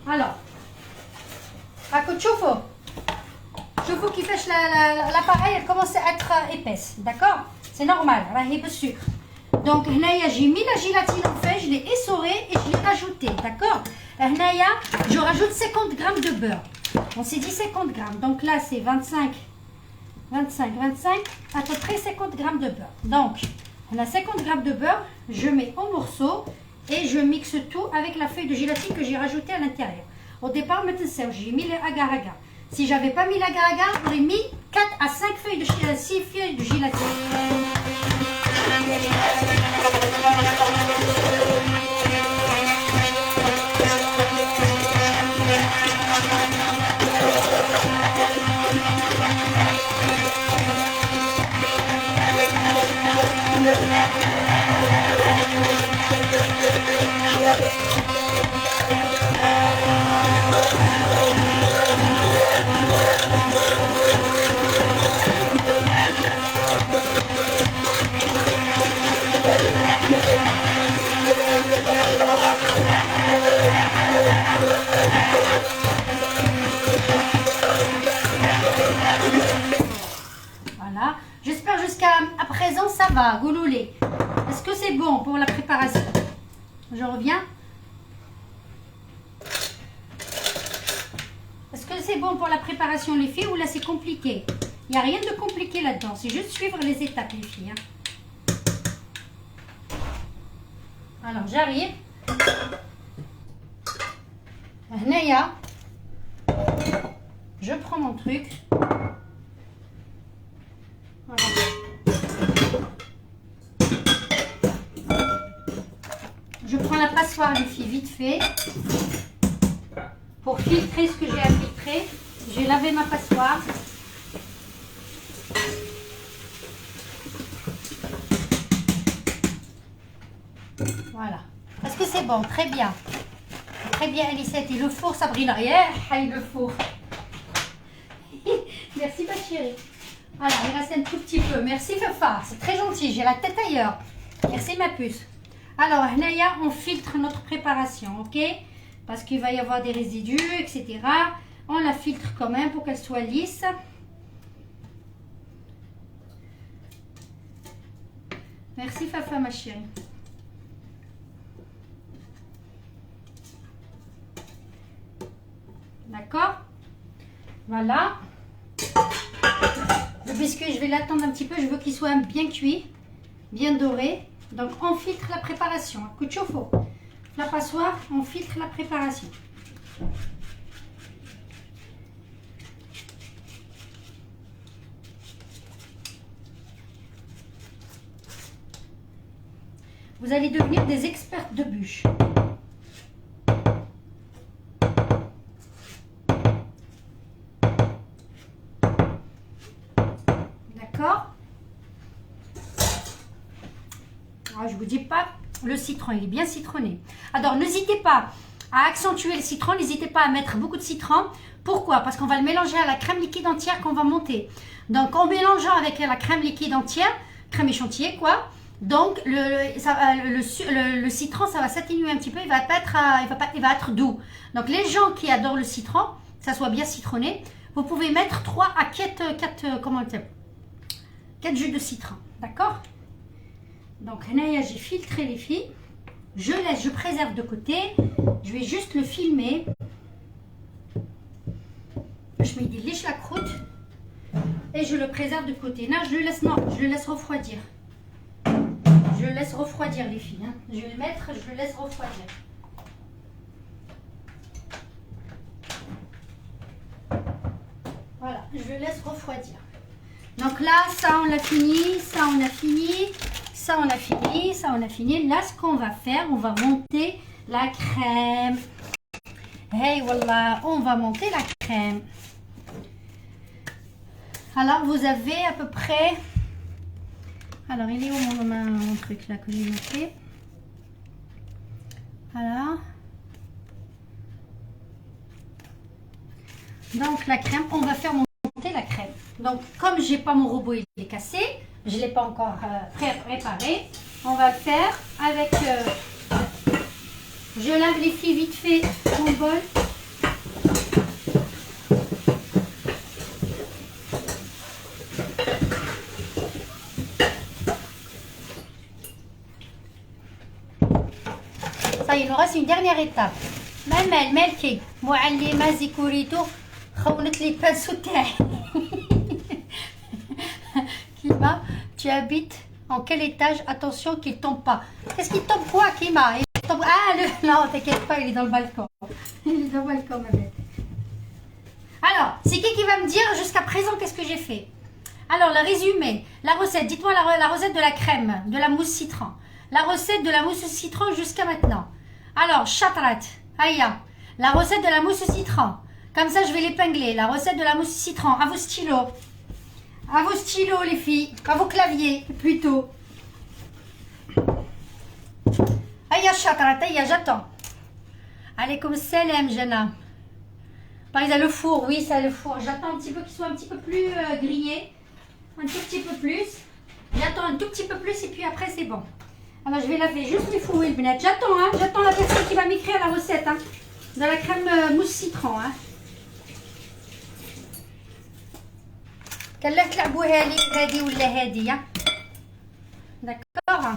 Alors, راكم تشوفوا كيفاش l'appareil elle commence à être épaisse, d'accord? C'est normal, راهي بالsucre. Donc هنايا j'ai mis la gélatine en fait, je l'ai essorée et je l'ai rajoutée, d'accord? هنايا je rajoute 50 grammes de beurre. On s'est dit 50 grammes, donc là c'est 25, à peu près 50 grammes de beurre. Donc on a 50 grammes de beurre, je mets en morceaux et je mixe tout avec la feuille de gélatine que j'ai rajoutée à l'intérieur. Au départ, maintenant j'ai mis le agar-agar. Si j'avais pas mis l'agar-agar, j'aurais mis 4 à 5 feuilles de 6 feuilles de gélatine. va, gouloulé. Est-ce que c'est bon pour la préparation? Je reviens. Est-ce que c'est bon pour la préparation, les filles, ou là c'est compliqué? Il n'y a rien de compliqué là-dedans. C'est juste suivre les étapes, les filles. Hein. Alors, j'arrive. Naya. Je prends mon truc. Voilà. Je prends la passoire, les filles, vite fait. Pour filtrer ce que j'ai à filtrer. J'ai lavé ma passoire. Voilà. Est-ce que c'est bon? Très bien. Très bien, Elisette. Et le four, Sabrina. Et le four. Merci, ma chérie. Voilà, il reste un tout petit peu. Merci, Fafa. C'est très gentil. J'ai la tête ailleurs. Merci, ma puce. Alors, Naya, on filtre notre préparation, ok? Parce qu'il va y avoir des résidus, etc. On la filtre quand même pour qu'elle soit lisse. Merci, Fafa, ma chérie. D'accord? Voilà. Le biscuit, je vais l'attendre un petit peu. Je veux qu'il soit bien cuit, bien doré. Donc, on filtre la préparation. Coup de chauffe-eau. La passoire, on filtre la préparation. Vous allez devenir des expertes de bûche. D'accord? Alors, je vous dis pas, le citron, il est bien citronné. Alors, n'hésitez pas à accentuer le citron, n'hésitez pas à mettre beaucoup de citron. Pourquoi? Parce qu'on va le mélanger à la crème liquide entière qu'on va monter. Donc, en mélangeant avec la crème liquide entière, crème échantillée, quoi. Donc, le citron, ça va s'atténuer un petit peu, il va être doux. Donc, les gens qui adorent le citron, que ça soit bien citronné, vous pouvez mettre 3 à 4 jus de citron. D'accord? Donc, là, j'ai filtré les filles. Je préserve de côté. Je vais juste le filmer. Je mets des la croûte. Et je le préserve de côté. Là, je le laisse refroidir. Je le laisse refroidir, les filles. Hein. Je vais le mettre, je le laisse refroidir. Voilà, je le laisse refroidir. Donc là, ça, on l'a fini. Ça, on a fini. Ça, on a fini. Ça, on a fini. Là, ce qu'on va faire, on va monter la crème. Hey, voilà, on va monter la crème. Alors, vous avez à peu près... Alors, il est où mon truc là que j'ai noté? Voilà. Donc, la crème, on va faire monter la crème. Donc, comme j'ai pas mon robot, il est cassé, je ne l'ai pas encore préparé, on va le faire avec... je lave les filles vite fait mon bol. Ça, il nous reste une dernière étape. Mamel, Melki, Mouallima Zikurito, خونت لي البانسو تاعي. Kima, tu habites en quel étage? Attention qu'il tombe pas. Qu'est-ce qu'il tombe quoi, Kima? Il tombe... Ah, non, t'inquiète pas, il est dans le balcon. Il est dans le balcon, ma belle. Alors, c'est qui va me dire jusqu'à présent qu'est-ce que j'ai fait? Alors, le résumé, la recette. Dites-moi la recette de la crème, de la mousse citron. La recette de la mousse citron jusqu'à maintenant. Alors, chatrat, aïe, la recette de la mousse citron. Comme ça, je vais l'épingler. La recette de la mousse citron. À vos stylos. À vos stylos, les filles. À vos claviers, plutôt. Aïe, chatrat, aïe, j'attends. Alaykoum salam, Jana. Par exemple, le four. Oui, ça, le four. J'attends un petit peu qu'il soit un petit peu plus grillé. Un tout petit peu plus. J'attends un tout petit peu plus et puis après, c'est bon. Alors, je vais laver juste les fours et le benette. J'attends, hein. J'attends la personne qui va m'écrire la recette, hein. De la crème mousse citron, hein. كلا تلعبوها لي هذه ولا هذه d'accord.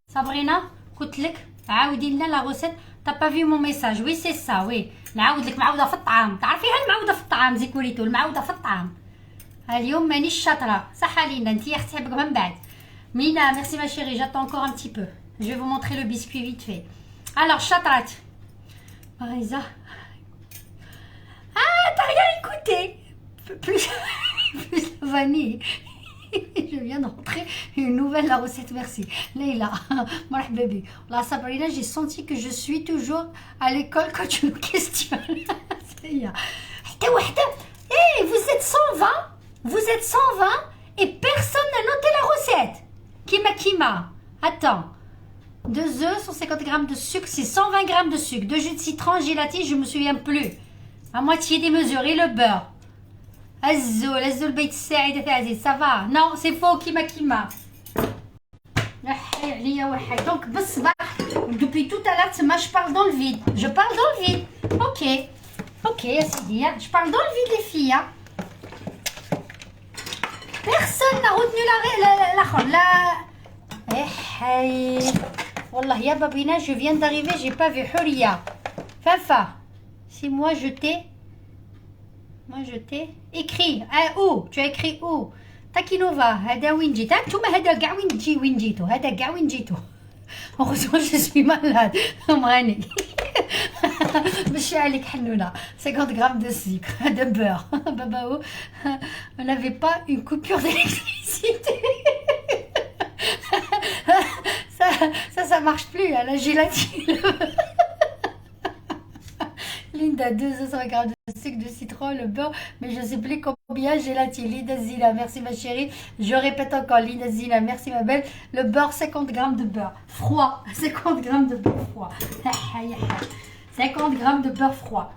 Sabrina, قلت لك عاودي لنا لا روسيت. T'as pas vu mon message? Oui, c'est ça, oui. نعاود لك معوده في الطعام. تعرفيها المعوده في الطعام زيكوريتو، المعوده في الطعام. اليوم مانيش شاطره، صح علينا انت يا اختي حبك من بعد. Mina, merci ma chérie, j'attends encore un petit peu. Je vais vous montrer le biscuit vite fait. Alors, chatrat. Marisa. Ah, t'as rien écouté. Plus la vanille. Je viens de rentrer une nouvelle la recette, merci. Leïla, moi bébé. La Sabrina, j'ai senti que je suis toujours à l'école quand tu me questionnes. Hey, vous êtes 120. Vous êtes 120 et personne n'a noté la recette. Kima. Attends. 2 œufs, 150 grammes de sucre, c'est 120 grammes de sucre. 2 jus de citron, gélatine, je me souviens plus. À moitié démesuré, le beurre. Azzoul beit saïd Aziz, ça va? Non, c'est faux, Kima. Donc, depuis tout à l'heure, je parle dans le vide. Je parle dans le vide. Ok, Assidi, je parle dans le vide, les filles. Hein. Personne n'a retenu la... Wallah, ya Babina, je viens d'arriver, j'ai pas vu Huria. Fafa, si moi je t'ai écrit. Où? Tu as écrit où? Takinova, hada win jita. Touma hada k'a win jito. Hada k'a win jito. Heureusement, je suis malade. Amrani. Monsieur Alik Hanouna, 50 grammes de sucre, de beurre. Babao, on n'avait pas une coupure d'électricité. Ça marche plus, à la gélatine. Linda, 200 grammes de sucre, de citron, le beurre, mais je ne sais plus combien gélatine. Linda Zina, merci ma chérie. Je répète encore, Linda Zina, merci ma belle. Le beurre, 50 grammes de beurre froid. 50 grammes de beurre froid. 50 grammes de beurre froid.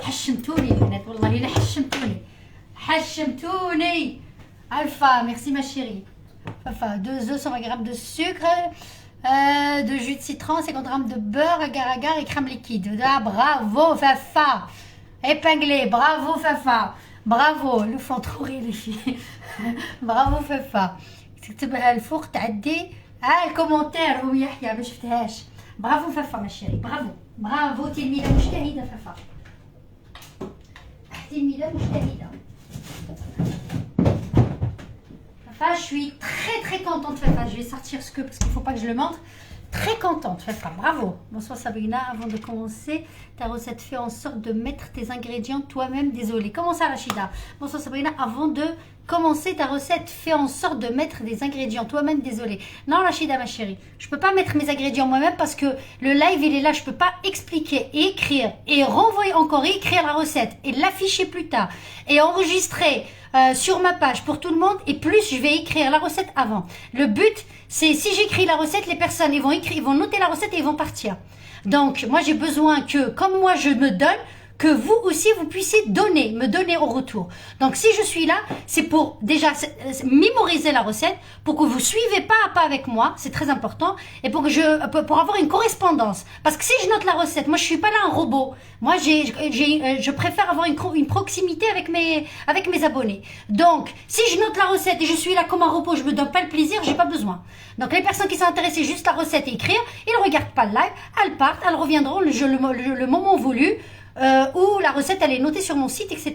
حشمتوني البنات والله لا حشمتوني. Alpha, merci ma chérie. Enfin, 2 œufs, 120 grammes de sucre, de jus de citron, 50 grammes de beurre, agar-agar et crème liquide. Ah, bravo Fafa. Épinglé, bravo Fafa. Bravo, le font trop rire les filles. Bravo Fafa. تكتبها الفوق تعدي الكومنتير هو يحيى ما شفتهاش. برافو فافا ما شيري، برافو تلميذة مجتهدة فافا. تلميذة مجتهدة. Fafa, je suis très contente Fafa. Je vais sortir ce que parce qu'il faut pas que je le montre. Très contente Fafa, bravo. Bonsoir Sabrina, avant de commencer ta recette, fais en sorte de mettre tes ingrédients toi-même. Désolée. Comment ça Rachida? Bonsoir Sabrina, avant de commencer ta recette, fais en sorte de mettre des ingrédients toi-même. Désolée. Non Rachida ma chérie, je peux pas mettre mes ingrédients moi-même parce que le live il est là, je peux pas expliquer et écrire et renvoyer encore et écrire la recette et l'afficher plus tard et enregistrer sur ma page pour tout le monde et plus je vais écrire la recette avant. Le but c'est si j'écris la recette, les personnes ils vont noter la recette et ils vont partir. Donc moi j'ai besoin que comme moi je me donne, que vous aussi vous puissiez me donner au retour. Donc si je suis là, c'est pour déjà mémoriser la recette, pour que vous suivez pas à pas avec moi, c'est très important, et pour avoir une correspondance. Parce que si je note la recette, moi je suis pas là un robot. Moi je préfère avoir une proximité avec mes abonnés. Donc si je note la recette et je suis là comme un robot, je me donne pas le plaisir, j'ai pas besoin. Donc les personnes qui sont intéressées juste la recette et écrire, ils regardent pas le live, elles partent, elles reviendront le moment voulu. Où la recette elle est notée sur mon site, etc.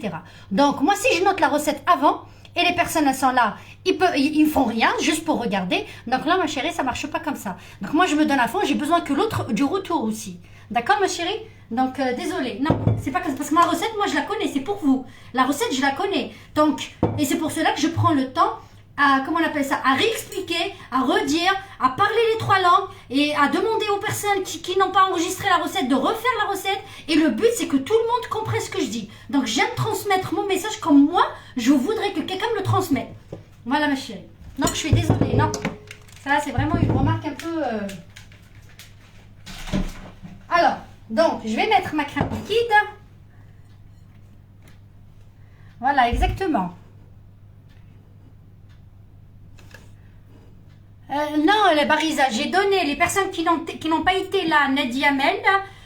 Donc moi si je note la recette avant et les personnes elles sont là, ils font rien juste pour regarder. Donc là ma chérie ça marche pas comme ça. Donc moi je me donne à fond, j'ai besoin que l'autre du retour aussi. D'accord ma chérie? Donc désolée, non c'est pas comme ça parce que ma recette moi je la connais, c'est pour vous. La recette je la connais. Donc et c'est pour cela que je prends le temps à, comment on appelle ça, à réexpliquer, à redire, à parler les 3 langues et à demander aux personnes qui n'ont pas enregistré la recette de refaire la recette. Et le but, c'est que tout le monde comprenne ce que je dis. Donc, j'aime transmettre mon message comme moi, je voudrais que quelqu'un me le transmette. Voilà, ma chérie. Donc, je suis désolée. Non, ça, c'est vraiment une remarque un peu... Alors, donc, je vais mettre ma crème liquide. Voilà, exactement. Non, les Barisa, j'ai donné, les personnes qui n'ont pas été là, Nadia Mel,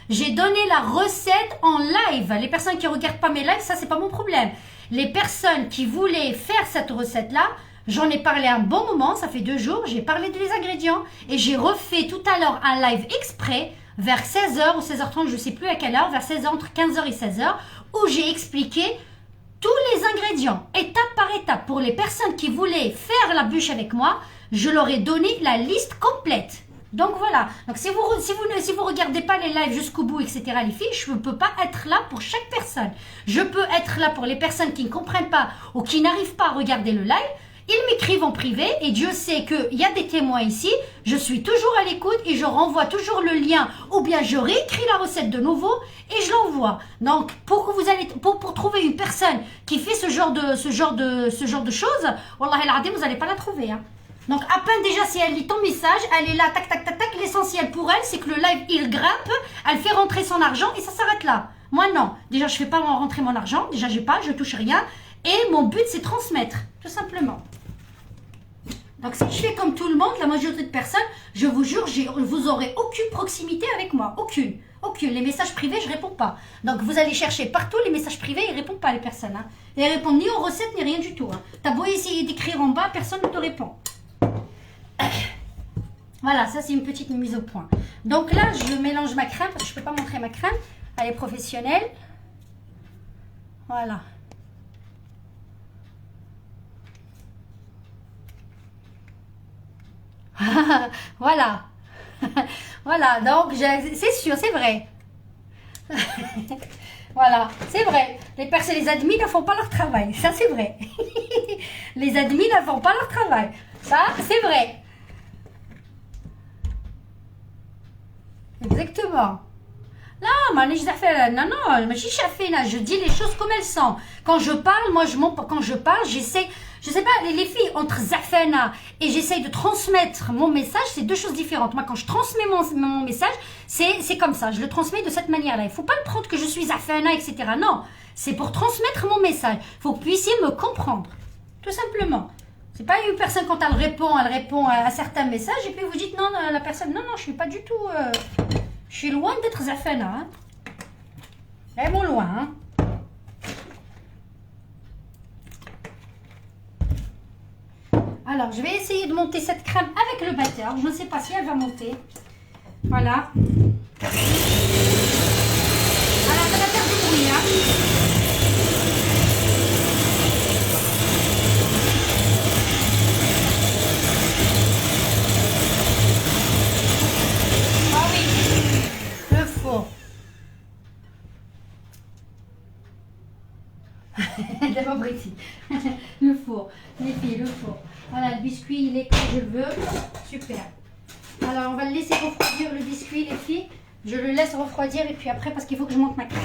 j'ai donné la recette en live. Les personnes qui ne regardent pas mes lives, ça, c'est pas mon problème. Les personnes qui voulaient faire cette recette-là, J'en ai parlé un bon moment, ça fait 2 jours, j'ai parlé des ingrédients et j'ai refait tout à l'heure un live exprès vers 16h ou 16h30, je ne sais plus à quelle heure, vers 16h, entre 15h et 16h, où j'ai expliqué tous les ingrédients, étape par étape. Pour les personnes qui voulaient faire la bûche avec moi, je leur ai donné la liste complète. Donc voilà, donc si vous regardez pas les lives jusqu'au bout, etc. les filles, je ne peux pas être là pour chaque personne. Je peux être là pour les personnes qui ne comprennent pas ou qui n'arrivent pas à regarder le live. Ils m'écrivent en privé et Dieu sait qu'il y a des témoins ici. Je suis toujours à l'écoute et je renvoie toujours le lien ou bien je réécris la recette de nouveau et je l'envoie. Donc pour trouver une personne qui fait ce genre de choses, Wallah el-Adim, vous n'allez pas la trouver. Hein. Donc à peine déjà si elle lit ton message, elle est là, tac tac tac tac. L'essentiel pour elle, c'est que le live il grimpe, elle fait rentrer son argent et ça s'arrête là. Moi non, déjà je fais pas rentrer mon argent, déjà je touche rien et mon but c'est transmettre, tout simplement. Donc si je fais comme tout le monde, la majorité de personnes, je vous jure, vous aurez aucune proximité avec moi, aucune. Les messages privés, je réponds pas. Donc vous allez chercher partout les messages privés, ils répondent pas les personnes. Hein. Ils répondent ni aux recettes ni rien du tout. Hein. T'as beau essayer d'écrire en bas, personne ne te répond. Voilà, ça c'est une petite mise au point. Donc là, je mélange ma crème parce que je peux pas montrer ma crème. Elle est professionnelle. Voilà. Voilà. Voilà, donc c'est sûr, c'est vrai. Voilà, c'est vrai. Les admins ne font pas leur travail. Ça, c'est vrai. Les admins ne font pas leur travail. Ça, c'est vrai. Exactement. Non, je dis les choses comme elles sont. Quand je parle, j'essaie, je sais pas, les filles, entre Zafana et j'essaie de transmettre mon message, c'est 2 choses différentes. Moi, quand je transmets mon message, c'est comme ça, je le transmets de cette manière-là. Il ne faut pas le prendre que je suis Zafana, etc. Non, c'est pour transmettre mon message. Il faut que vous puissiez me comprendre, tout simplement. C'est pas une personne quand elle répond à certains messages et puis vous dites non, la personne, non, je suis pas du tout... Je suis loin d'être Zafana. Hein. Vraiment loin. Hein. Alors, je vais essayer de monter cette crème avec le batteur. Je ne sais pas si elle va monter. Voilà. Alors, ça va faire du bruit. Hein. Le four, les filles, le four. Voilà, le biscuit, il est comme je le veux. Super. Alors, on va le laisser refroidir, le biscuit, les filles. Je le laisse refroidir et puis après, parce qu'il faut que je monte ma crème.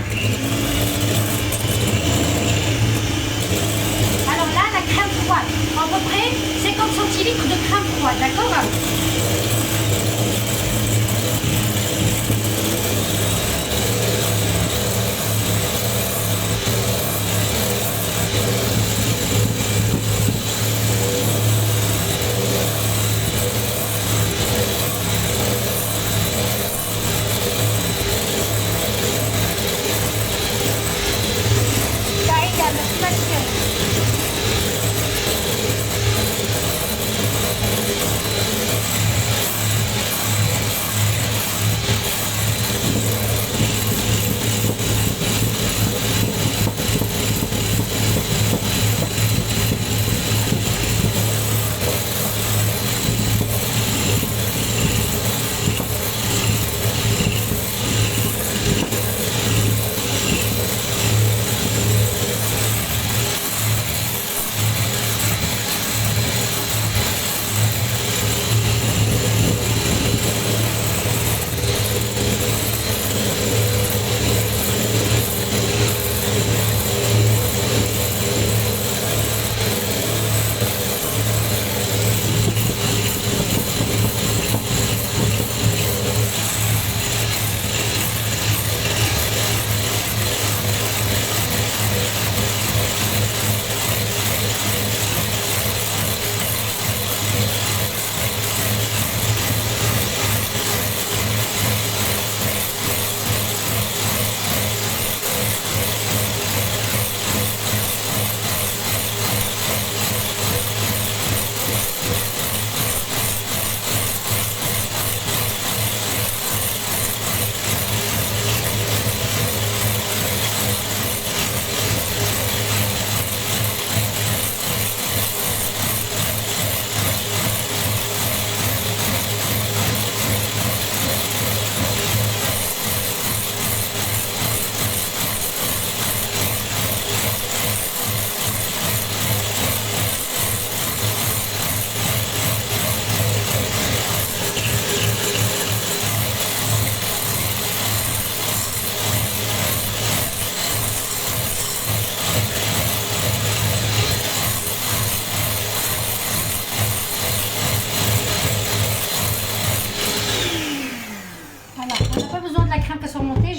Alors là, la crème froide. À peu près 50 centilitres de crème froide, d'accord ?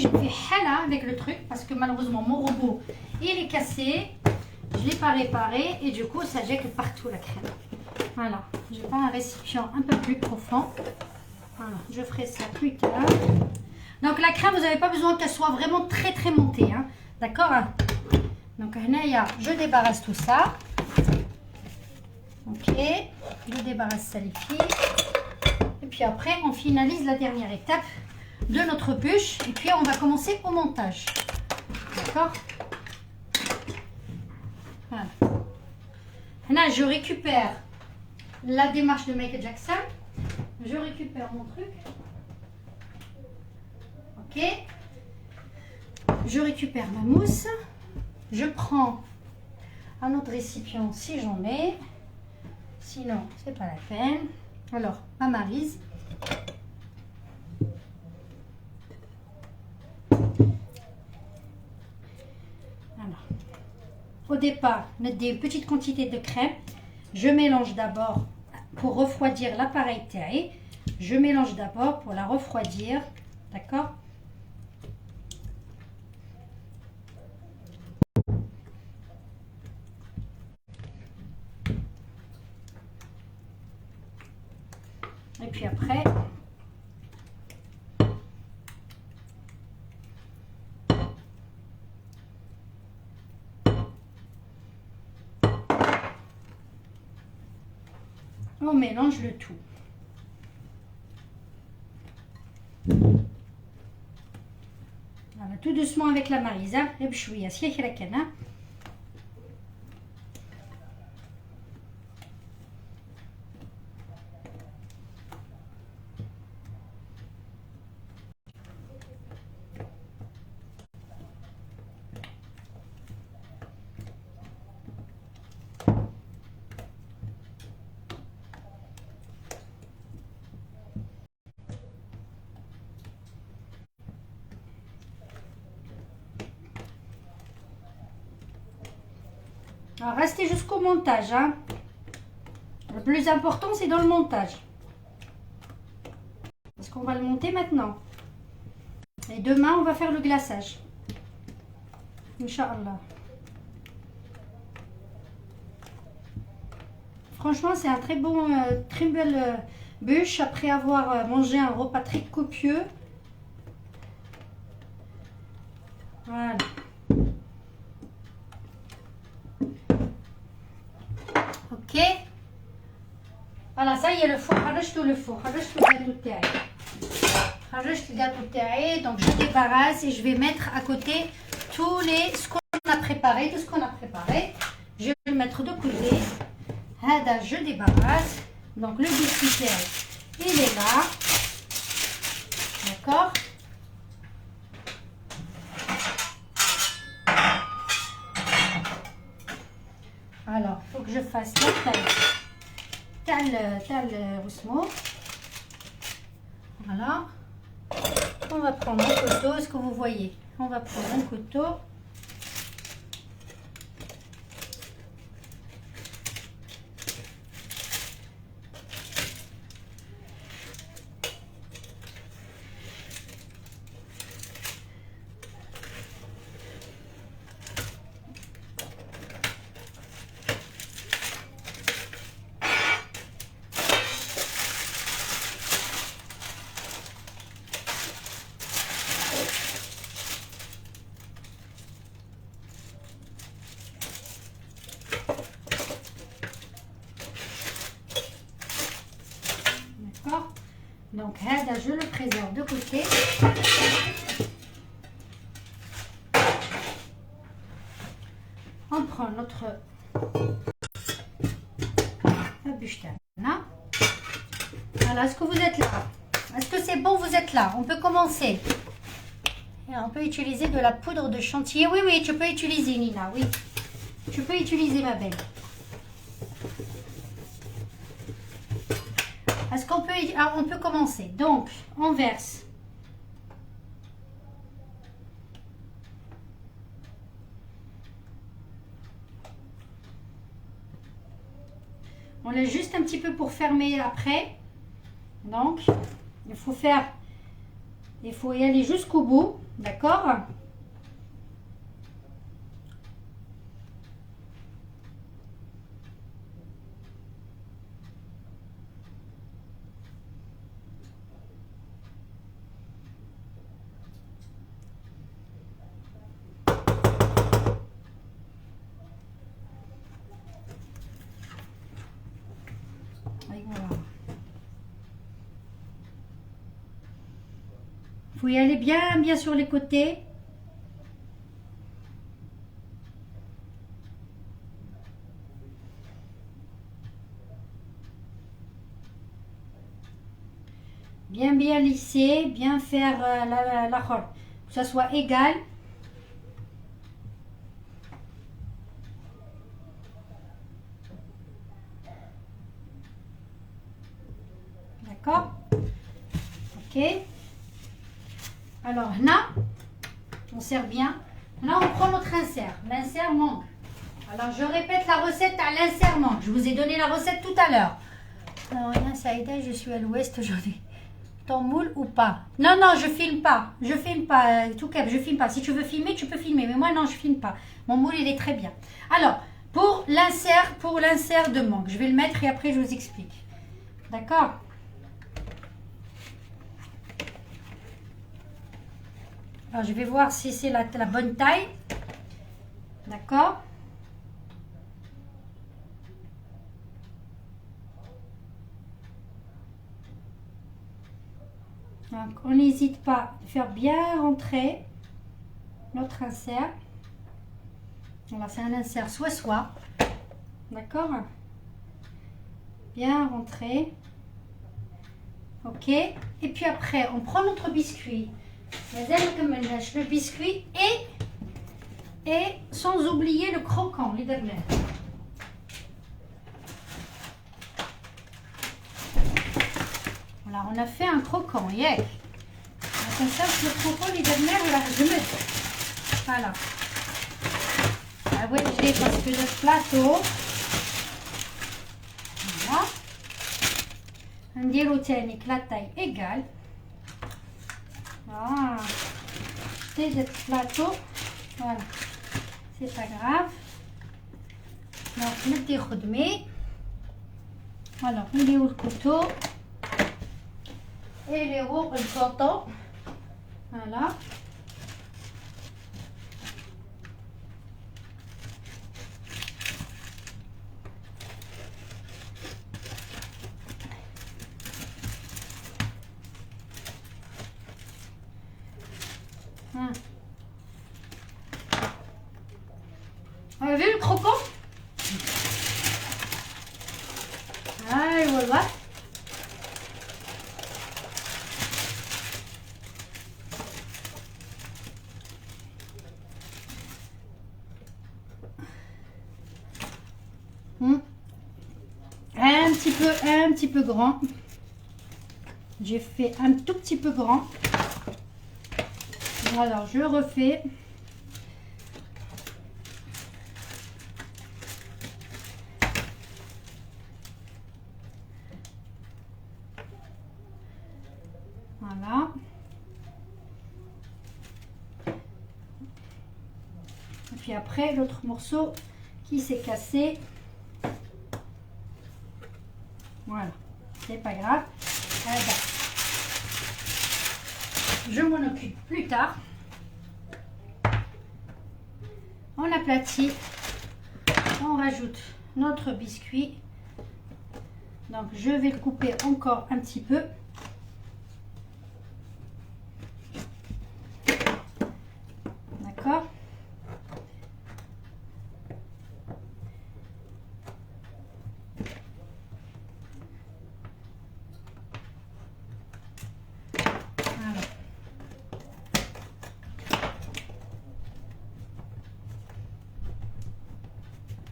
je fais hala avec le truc parce que malheureusement mon robot il est cassé. Je ne l'ai pas réparé et du coup ça jette partout la crème. Voilà, je prends un récipient un peu plus profond. Voilà, je ferai ça plus tard. Donc la crème, vous n'avez pas besoin qu'elle soit vraiment très montée. Hein. D'accord hein. Donc je débarrasse tout ça. Ok, je débarrasse ça les filles. Et puis après, on finalise la dernière étape de notre bûche. Et puis on va commencer au montage. D'accord. Voilà. Là, je récupère la démarche de Michael Jackson. Je récupère mon truc. Ok. Je récupère ma mousse. Je prends un autre récipient si j'en ai. Sinon, c'est pas la peine. Alors, ma maryse. Alors, au départ, mettre des petites quantités de crème. Je mélange d'abord pour refroidir l'appareil taillé. Je mélange d'abord pour la refroidir. D'accord? Et puis après, on mélange le tout. Voilà, tout doucement avec la maryse. Et puis je suis la canne. Alors, restez jusqu'au montage. Hein. Le plus important, c'est dans le montage. Parce qu'on va le monter maintenant. Et demain, on va faire le glaçage. Inch'Allah. Franchement, c'est un très belle bûche après avoir mangé un repas très copieux. Voilà. Ok. Voilà, ça y est, le four. Rajoute le four. Rajoute le gâteau تاعي. Rajoute le gâteau تاعي. Donc, je débarrasse et je vais mettre à côté ce qu'on a préparé, tout ce qu'on a préparé. Je vais le mettre de côté. Hada, je débarrasse. Donc, le biscuit, il est là. D'accord. Alors, il faut que je fasse la taille Ousmo. Voilà. On va prendre un couteau. Est-ce que vous voyez? On va prendre un couteau. Donc, Hada, je le préserve de côté. On prend notre bûche. Voilà, est-ce que vous êtes là? Est-ce que c'est bon, vous êtes là? On peut commencer. Et on peut utiliser de la poudre de chantilly. Oui, oui, tu peux utiliser, Nina, oui. Tu peux utiliser, ma belle. Est-ce qu'on peut... Ah, on peut commencer. Donc, on verse. On laisse juste un petit peu pour fermer après. Donc, il faut faire Il faut y aller jusqu'au bout, d'accord? Et voilà. Il faut y aller bien sur les côtés. Bien lisser, bien faire la rolle, que ça soit égal. D'accord? Ok. Alors là, on serre bien. Là, on prend notre insert. L'insert manque. Alors, je répète la recette à l'insert manque. Je vous ai donné la recette tout à l'heure. Non, rien, ça a aidé. Je suis à l'ouest aujourd'hui. Ton moule ou pas? Non, je filme pas. Je filme pas. Tout cap, je filme pas. Si tu veux filmer, tu peux filmer. Mais moi, non, je filme pas. Mon moule, il est très bien. Alors, pour l'insert de mangue, je vais le mettre et après, je vous explique. D'accord? Alors, je vais voir si c'est la bonne taille. D'accord? Donc, on n'hésite pas à faire bien rentrer notre insert. Voilà, c'est un insert soit. D'accord? Bien rentrer. Ok? Et puis après, on prend notre biscuit. Le biscuit et sans oublier le croquant, les derniers. Voilà, on a fait un croquant, yeah. Comme ça, le croquant, les derniers, voilà, je mets. Voilà. Ah ouais, j'ai parce que le plateau. Voilà. On dit que la taille égale. Ah, c'est le plateau. Voilà. C'est pas grave. Donc, mettez rodemé. Alors, il est où le couteau? Et il est où le coton? Voilà. Vous avez vu le croquant? Ah, et voilà. Un petit peu grand. J'ai fait un tout petit peu grand. Alors, je refais. Voilà. Et puis après, l'autre morceau qui s'est cassé. Voilà, c'est pas grave. Je m'en occupe plus tard. On aplatit. On rajoute notre biscuit. Donc, je vais le couper encore un petit peu. D'accord?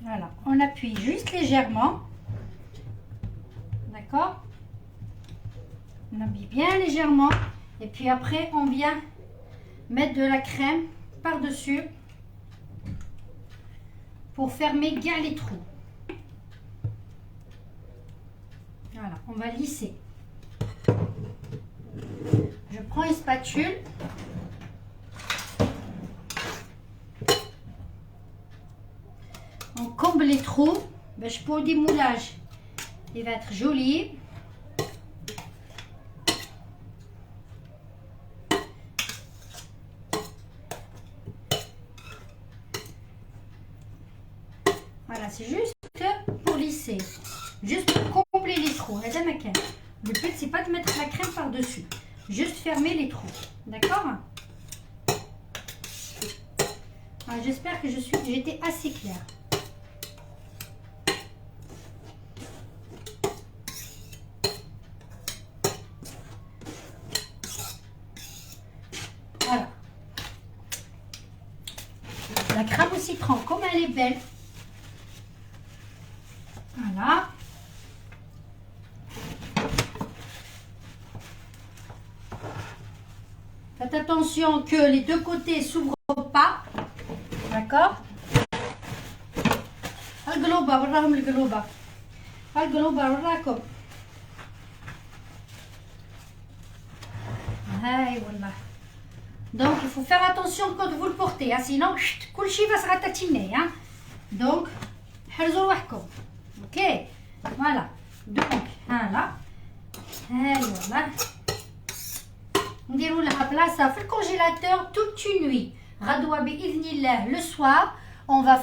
Voilà, on appuie juste légèrement. D'accord? On appuie bien légèrement. Et puis après, on vient mettre de la crème par-dessus pour fermer bien les trous. Voilà, on va lisser. Je prends une spatule. On comble les trous. Pour le démoulage, il va être joli. Voilà, c'est juste pour lisser. Juste pour combler les trous. Le but, c'est pas de mettre la crème par-dessus. Juste fermer les trous. D'accord? J'espère que j'étais assez claire. Voilà. La crème au citron, comme elle est belle. Voilà. Faites attention que les deux côtés ne s'ouvrent pas. D'accord? القلوبة وراهم القلوبة. القلوبة وراكم. هاي والله. Donc il faut faire attention quand vous le portez, hein, sinon كل شيء va se ratatiner. Hein. Donc حرزوا روحكم. Ok? Voilà. Donc voilà. هاي والله. نديروا لها بلاصة في الكونجيلاتور toute une nuit. غدوة بإذن الله le soir. On va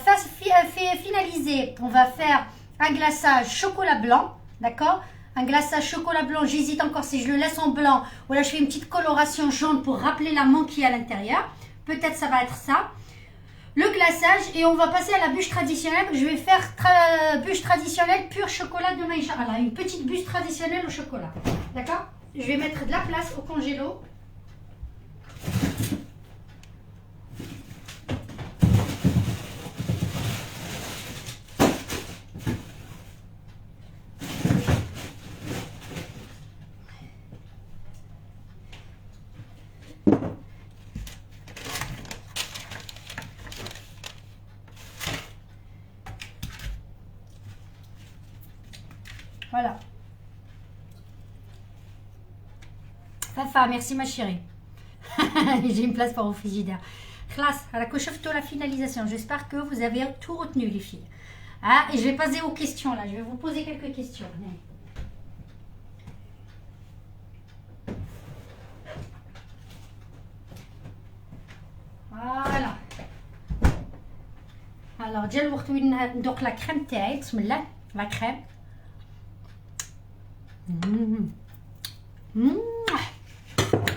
finaliser, on va faire un glaçage chocolat blanc, d'accord? Un glaçage chocolat blanc, j'hésite encore si je le laisse en blanc ou là je fais une petite coloration jaune pour rappeler la menthe qui est à l'intérieur. Peut-être ça va être ça. Le glaçage et on va passer à la bûche traditionnelle. Je vais faire bûche traditionnelle pur chocolat demain, Inch'Allah. Une petite bûche traditionnelle au chocolat, d'accord? Je vais mettre de la place au congélo. Voilà. Fafa, merci ma chérie. J'ai une place pour au frigidaire. Classe, à la cochefto la finalisation. J'espère que vous avez tout retenu les filles. Ah, et je vais passer aux questions là. Je vais vous poser quelques questions. Voilà. Alors, donc la crème تاعي بسم الله la crème.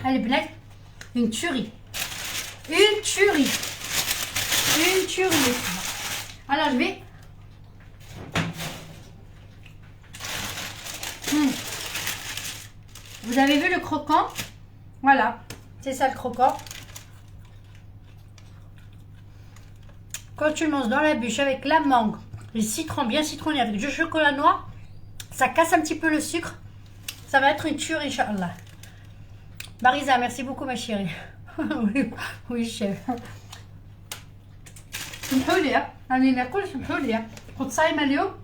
Elle est belle. Une tuerie. Une tuerie. Une tuerie. Alors, je vais... Vous avez vu le croquant? Voilà. C'est ça le croquant. Quand tu le manges dans la bûche avec la mangue, le citron bien citronné avec du chocolat noir, ça casse un petit peu le sucre. Ça va être une tuerie, Inch'Allah. Marisa, merci beaucoup, ma chérie. oui, chef. سمحوا لي راني ناكل سمحوا لي كنت صايمه اليوم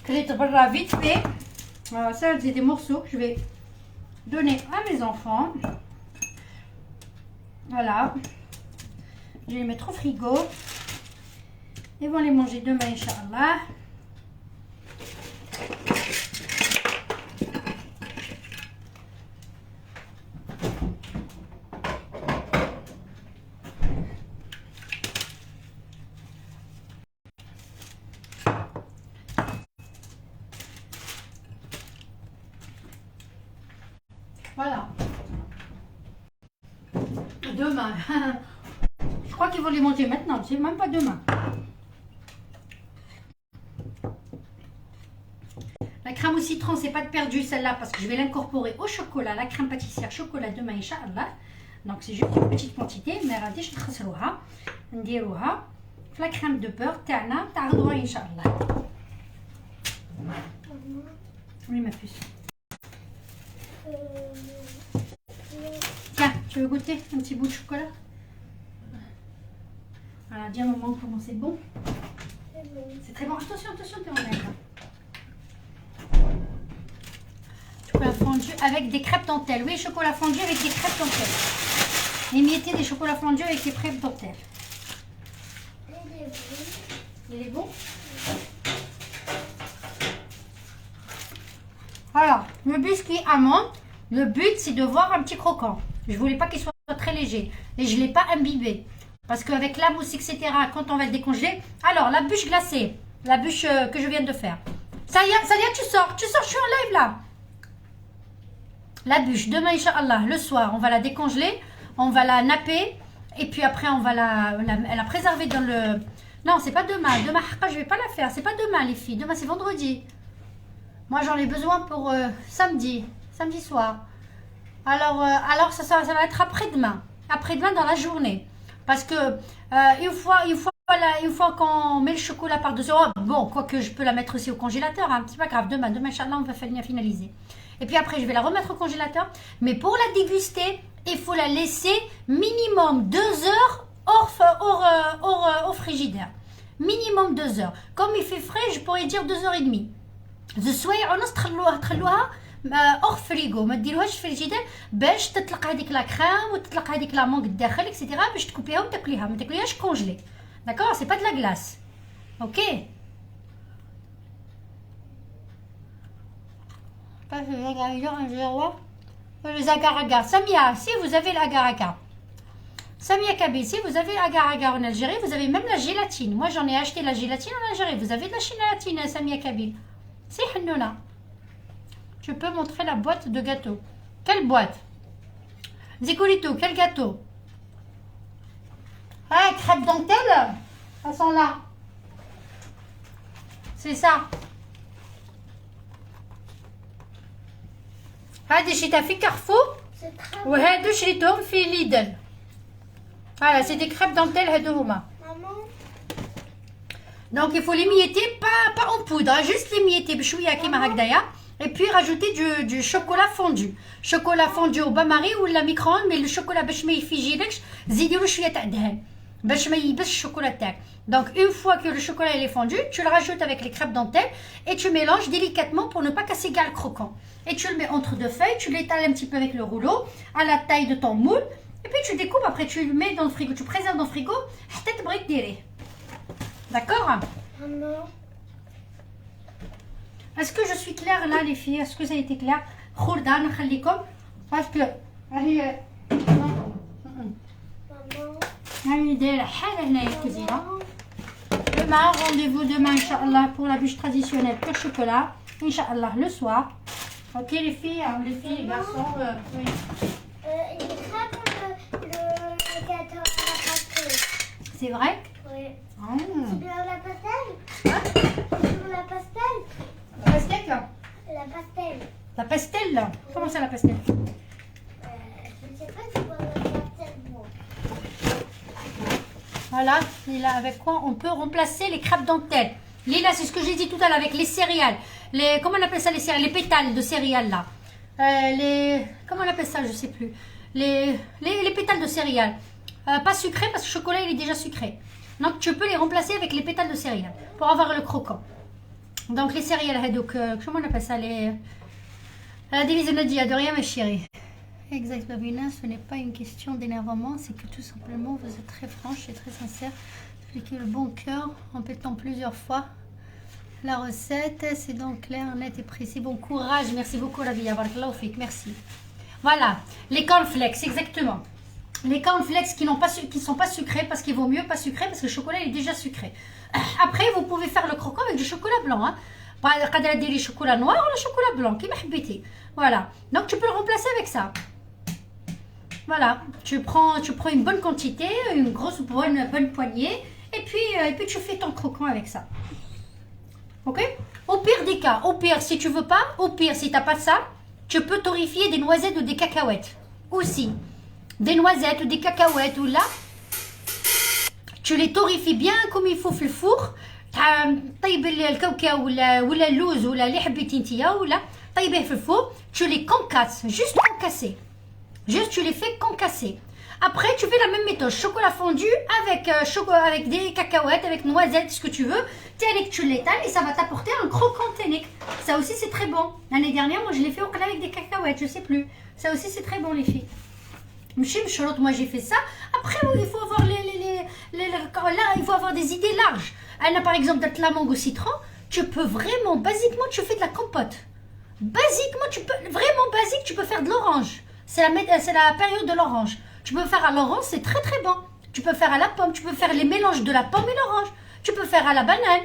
كليت برا vite fait. Ça c'est des morceaux que je vais donner à mes enfants. Voilà. Je vais les mettre au frigo. Ils vont les manger demain, Inch'Allah. Voilà. Demain. Je crois qu'ils vont les manger maintenant. C'est même pas demain. La crème au citron, c'est pas de perdu celle-là parce que je vais l'incorporer au chocolat. La crème pâtissière chocolat demain, Inch'Allah. Donc c'est juste une petite quantité. Mais غاديش نخسروها. نديروها في la crème de beurre تاعنا تاع غدوة Inch'Allah. Oui ma puce. Tiens, tu veux goûter un petit bout de chocolat? Voilà, dis à maman comment c'est bon. C'est très bon. Attention, attention, t'es en l'air. Tu Chocolat fondu avec des crêpes dentelles. Oui, chocolat fondu avec des crêpes dentelles. Émietter des chocolats fondus avec des crêpes dentelles. Il est bon. Alors, le biscuit amande, le but c'est de voir un petit croquant. Je voulais pas qu'il soit très léger. Et je ne l'ai pas imbibé. Parce qu'avec la mousse, etc., quand on va le décongeler. Alors, la bûche glacée. La bûche que je viens de faire. Ça y est, tu sors, je suis en live là. La bûche, demain, Inch'Allah, le soir, on va la décongeler. On va la napper. Et puis après, on va la préserver dans le... Non, c'est pas demain. Demain, je vais pas la faire. C'est pas demain, les filles. Demain, c'est vendredi. Moi, j'en ai besoin pour samedi soir. Alors ça va être après-demain. Après-demain dans la journée. Parce que une fois qu'on met le chocolat par-dessus, oh, bon, quoique je peux la mettre aussi au congélateur, hein, c'est pas grave. Demain, Inch'Allah, on va finaliser. Et puis après, je vais la remettre au congélateur. Mais pour la déguster, il faut la laisser minimum 2 heures hors frigidaire. Minimum 2 heures. Comme il fait frais, je pourrais dire 2 heures et demie. زسوايع ونص تخلوها اور فريغو ما ديروهاش في الجدار باش تطلق هذيك لا كريم وتطلق هذيك لا مونك الداخل اكسيتيرا باش تكوبيها وتاكليها ما تاكليهاش كونجلي داكور سي با دو لا غلاس اوكي pas les agar-agar. Samia, si vous avez l'agar-agar. Samia Kabi, si vous avez l'agar-agar en Algérie, vous avez même la gélatine. Moi, j'en ai acheté la gélatine en Algérie. Vous avez de la gélatine, Samia Kabi. Si, Hanouna. Tu peux montrer la boîte de gâteau. Quelle boîte? Zikolito, quel gâteau? Ah, crêpes dentelle. Elles sont là. C'est ça. هذه شريتها في كارفور وهادو شريتهم في ليدل. Voilà, c'est des crêpes dentelles هادو هما. Donc il faut les mietter, pas en poudre, hein, juste les mietter بشويه كيما هكذايا. Et puis rajouter du chocolat fondu. Chocolat fondu au bain-marie ou la micro-ondes, mais le chocolat باش ما يفيجيلكش زيدي له شويه تاع دهن باش ما ييبسش الشوكولا تاعك. Donc une fois que le chocolat il est fondu, tu le rajoutes avec les crêpes dentelles et tu mélanges délicatement pour ne pas casser le croquant. Et tu le mets entre deux feuilles, tu l'étales un petit peu avec le rouleau à la taille de ton moule et puis tu découpes, après tu le mets dans le frigo, tu préserves dans le frigo حتى تبغي ديريه. D'accord? Est-ce que je suis claire là les filles? Est-ce que ça a été clair? خردة نخليكم parce que هي هاني دايره حاله هنايا الكزيره. Demain, rendez-vous demain, Inch'Allah, pour la bûche traditionnelle pur chocolat. Inch'Allah, le soir. Ok, les filles, les garçons. Oui. Il est très bon le gâteau à la pastèque. C'est vrai? Oui. C'est bien la pastèque? Hein? C'est la pastèque? La pastèque? La pastèque. La pastèque? Comment ça, la pastèque? Je ne sais pas si vous avez la pastèque, moi. Voilà, Lila, avec quoi on peut remplacer les crêpes dentelles. Lila, c'est ce que j'ai dit tout à l'heure avec les céréales. Comment on appelle ça les céréales? Les pétales de céréales là. Comment on appelle ça? Je sais plus. Les pétales de céréales. Pas sucrés parce que le chocolat il est déjà sucré. Donc tu peux les remplacer avec les pétales de céréales pour avoir le croquant. Donc les céréales, donc comment on appelle ça? La devise Nadia, de rien ma chérie. Exact, Babina, ce n'est pas une question d'énervement, c'est que tout simplement vous êtes très franche et très sincère. Expliquez le bon cœur en pétant plusieurs fois la recette. C'est donc clair, net et précis. Bon courage, merci beaucoup la vie. Merci. Voilà, les cornflakes, exactement. Les cornflakes qui ne sont pas sucrés parce qu'il vaut mieux pas sucré parce que le chocolat il est déjà sucré. Après, vous pouvez faire le croquant avec du chocolat blanc. Hein. Le chocolat noir ou le chocolat blanc, qui m'a habité. Voilà, donc tu peux le remplacer avec ça. Voilà, tu prends une bonne quantité, une grosse bonne poignée, et puis tu fais ton croquant avec ça. Ok? Au pire des cas, au pire si tu veux pas, au pire si t'as pas ça, tu peux torréfier des noisettes ou des cacahuètes. Aussi, des noisettes ou des cacahuètes ou là, tu les torréfies bien comme il faut في الفور. طيب الكاوكاو ولا اللوز ولا اللي حبيتي نتيا ولا طيبيه في الفور. Tu les concasses, juste concasser. Juste, tu les fais concasser. Après, tu fais la même méthode. Chocolat fondu avec des cacahuètes, avec noisettes, ce que tu veux. Tu l'étales et ça va t'apporter un croquant ténique. Ça aussi, c'est très bon. L'année dernière, moi, je l'ai fait au avec des cacahuètes, je sais plus. Ça aussi, c'est très bon, les filles. Moi, j'ai fait ça. Après, il faut avoir là, il faut avoir des idées larges. Elle a par exemple de la mangue au citron. Tu peux vraiment, basiquement, tu fais de la compote. Basiquement, tu peux faire de l'orange. C'est la période de l'orange. Tu peux faire à l'orange, c'est très très bon. Tu peux faire à la pomme, tu peux faire les mélanges de la pomme et l'orange. Tu peux faire à la banane.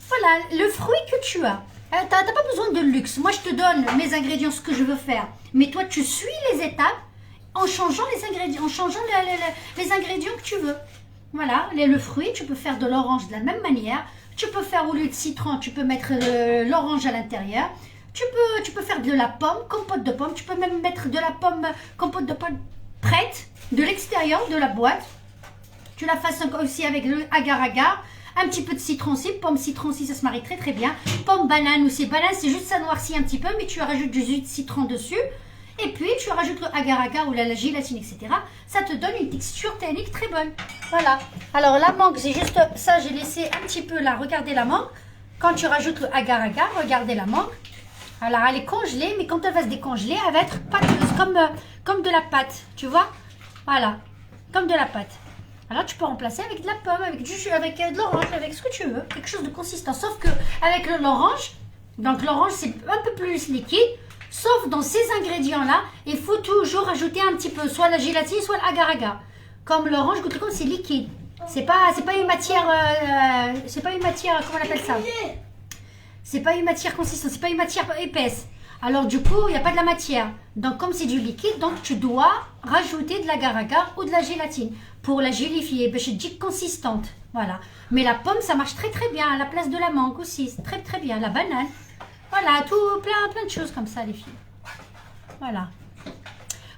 Voilà, le fruit que tu as. T'as pas besoin de luxe. Moi, je te donne mes ingrédients, ce que je veux faire. Mais toi, tu suis les étapes en changeant les ingrédients, les ingrédients que tu veux. Voilà, le fruit, tu peux faire de l'orange de la même manière. Tu peux faire au lieu de citron, tu peux mettre l'orange à l'intérieur. Tu peux faire de la pomme, compote de pomme. Tu peux même mettre de la pomme, compote de pomme prête de l'extérieur de la boîte. Tu la fasses aussi avec le agar-agar. Un petit peu de citron aussi. Pomme, citron aussi, ça se marie très très bien. Pomme, banane aussi. Banane, c'est juste ça noircit un petit peu, mais tu rajoutes du jus de citron dessus. Et puis, tu rajoutes le agar-agar ou la gélatine, etc. Ça te donne une texture tannique très bonne. Voilà. Alors, la mangue, c'est juste ça. J'ai laissé un petit peu là. Regardez la mangue. Quand tu rajoutes le agar-agar, regardez la mangue. Alors, elle est congelée, mais quand elle va se décongeler, elle va être pâteuse, comme de la pâte. Tu vois? Voilà. Comme de la pâte. Alors, tu peux remplacer avec de la pomme, avec de l'orange, avec ce que tu veux. Quelque chose de consistant. Sauf que avec l'orange, donc l'orange, c'est un peu plus liquide. Sauf dans ces ingrédients-là, il faut toujours ajouter un petit peu, soit la gélatine, soit l'agar-agar. Comme l'orange, c'est liquide. C'est pas une matière, comment on appelle ça? C'est pas une matière consistante, c'est pas une matière épaisse. Alors du coup, il n'y a pas de la matière. Donc comme c'est du liquide, donc tu dois rajouter de l'agar-agar ou de la gélatine pour la gélifier, je dis consistante. Voilà. Mais la pomme, ça marche très très bien à la place de la mangue aussi, c'est très très bien. La banane. Voilà, plein de choses comme ça, les filles. Voilà.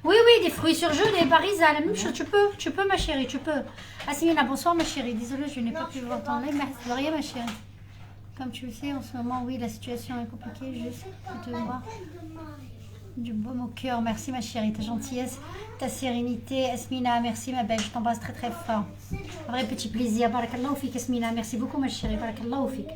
Oui, des fruits surgelés, des barisas, la même chose. Tu peux, ma chérie, tu peux. Asmina, bonsoir, ma chérie. Désolée, je n'ai pas pu vous entendre. Merci de rien, ma chérie. Comme tu le sais, en ce moment, oui, la situation est compliquée. Juste pour te voir. Du baume au cœur. Merci, ma chérie. Ta gentillesse, ta sérénité. Asmina, merci, ma belle. Je t'embrasse très, très fort. Un vrai petit plaisir. Barakallahu fik, Asmina. Merci beaucoup, ma chérie. Barakallahu fik.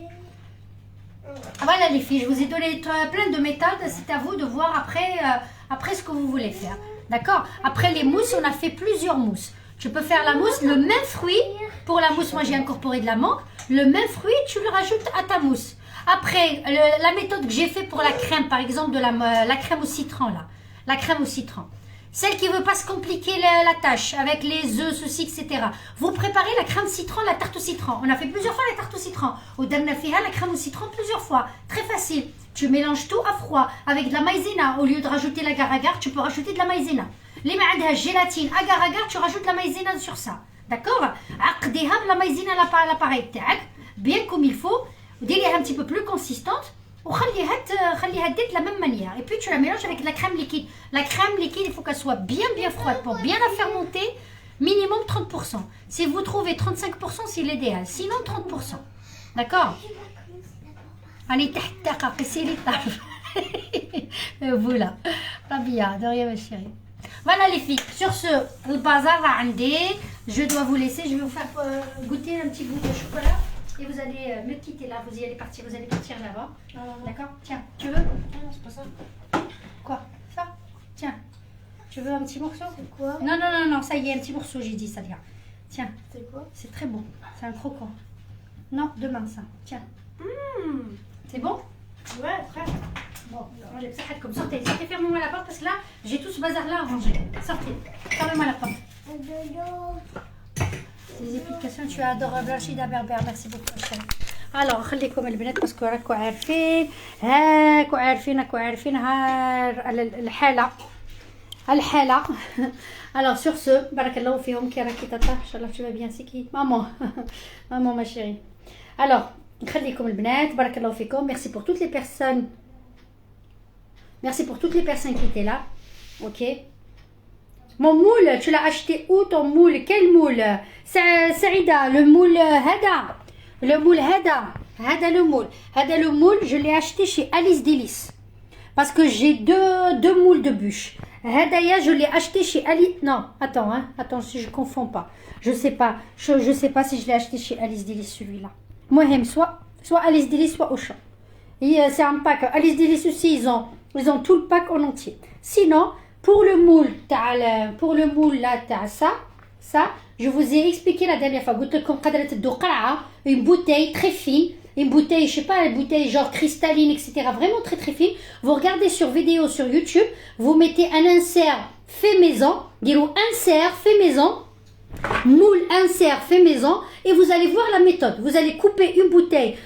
Voilà les filles, je vous ai donné plein de méthodes, c'est à vous de voir après ce que vous voulez faire. D'accord? Après les mousses, on a fait plusieurs mousses. Tu peux faire la mousse, le même fruit, pour la mousse, moi j'ai incorporé de la mangue, le même fruit, tu le rajoutes à ta mousse. Après, la méthode que j'ai fait pour la crème, par exemple, de la crème au citron, là. La crème au citron. Celle qui ne veut pas se compliquer la tâche avec les œufs, ceci, etc. Vous préparez la crème citron, la tarte au citron. On a fait plusieurs fois la tarte au citron. Au Damna Fiha, la crème au citron plusieurs fois. Très facile. Tu mélanges tout à froid avec de la maïzena. Au lieu de rajouter l'agar-agar, tu peux rajouter de la maïzena. Les maïzena, gélatine, agar-agar, tu rajoutes la maïzena sur ça. D'accord? Aqdiha la maïzena à l'appareil tac, bien comme il faut. Délire un petit peu plus consistante. خليها de la même manière. Et puis tu la mélanges avec de la crème liquide. La crème liquide, il faut qu'elle soit bien froide pour bien la faire monter. Minimum 30%. Si vous trouvez 35%, c'est l'idéal. Sinon 30%. D'accord? Allez, voilà. Rabia, de rien ma chérie. Voilà les filles. Sur ce, le bazar va andi. Je dois vous laisser. Je vais vous faire goûter un petit bout de chocolat. Et vous allez me quitter là, vous allez partir là-bas. D'accord? Tiens, tu veux? Non, c'est pas ça. Quoi? Ça? Tiens. Tu veux un petit morceau? C'est quoi? Non, ça y est, un petit morceau, j'ai dit, ça vient. Tiens. C'est quoi? C'est très bon. C'est un croquant. Non, demain ça. Tiens. C'est bon? Ouais, très. Bon, j'ai ça comme sortez. Sortez, fermez-moi la porte parce que là, j'ai tout ce bazar-là à ranger. Sortez. Fermez-moi la porte. Les explications, tu es adorable, Rachida Berber, merci beaucoup. Alors, خليكم البنات باسكو راكو عارفين الحالة. Alors sur ce, barakallahu fihom qui راكي تطا ان شاء الله tu vas bien, c'est qui? Maman ma chérie. Alors, خليكم البنات barakallahu fihom, merci pour toutes les personnes. Merci pour toutes les personnes qui étaient là. OK? Mon moule, tu l'as acheté où ton moule? Quel moule? Saïda, le moule Hada. Le moule Hada. Hada le moule. Hada le moule, je l'ai acheté chez Alice Délice. Parce que j'ai deux moules de bûche. Hadaya, je l'ai acheté chez Ali. Non, attends, hein, attends, si je confonds pas. Je sais pas. Je sais pas si je l'ai acheté chez Alice Délice celui-là. Moi, j'aime soit Alice Délice, soit Auchan. Et c'est un pack. Alice Délice aussi, ils ont tout le pack en entier. Sinon, pour le moule, là, ça, je vous ai expliqué la dernière fois. Une bouteille très fine. Une bouteille, je sais pas, une bouteille genre cristalline, etc. Vraiment très très fine. Vous regardez sur vidéo sur YouTube, vous mettez un insert fait maison, dis-le insert fait maison, moule insert fait maison, et vous allez voir la méthode. Vous allez couper une bouteille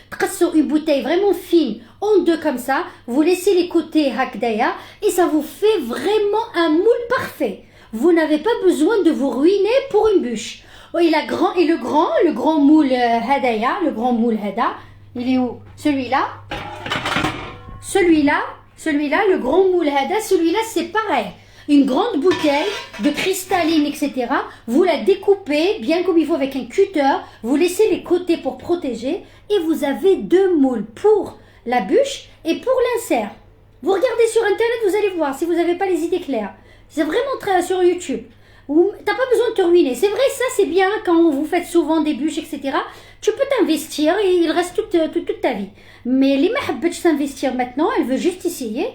vraiment fine en deux comme ça. Vous laissez les côtés hakdaya et ça vous fait vraiment un moule parfait. Vous n'avez pas besoin de vous ruiner pour une bûche. Et le grand moule hadaya, le grand moule hada. Il est où? Celui-là, le grand moule hada, celui-là c'est pareil. Une grande bouteille de cristalline, etc. Vous la découpez bien comme il faut avec un cutter. Vous laissez les côtés pour protéger. Et vous avez deux moules pour la bûche et pour l'insert. Vous regardez sur internet, vous allez voir si vous n'avez pas les idées claires. C'est vraiment très sur YouTube. T'as pas besoin de te ruiner. C'est vrai, ça c'est bien quand vous faites souvent des bûches, etc. Tu peux t'investir et il reste toute ta vie. Mais les mahabbatch s'investir maintenant, elle veut juste essayer.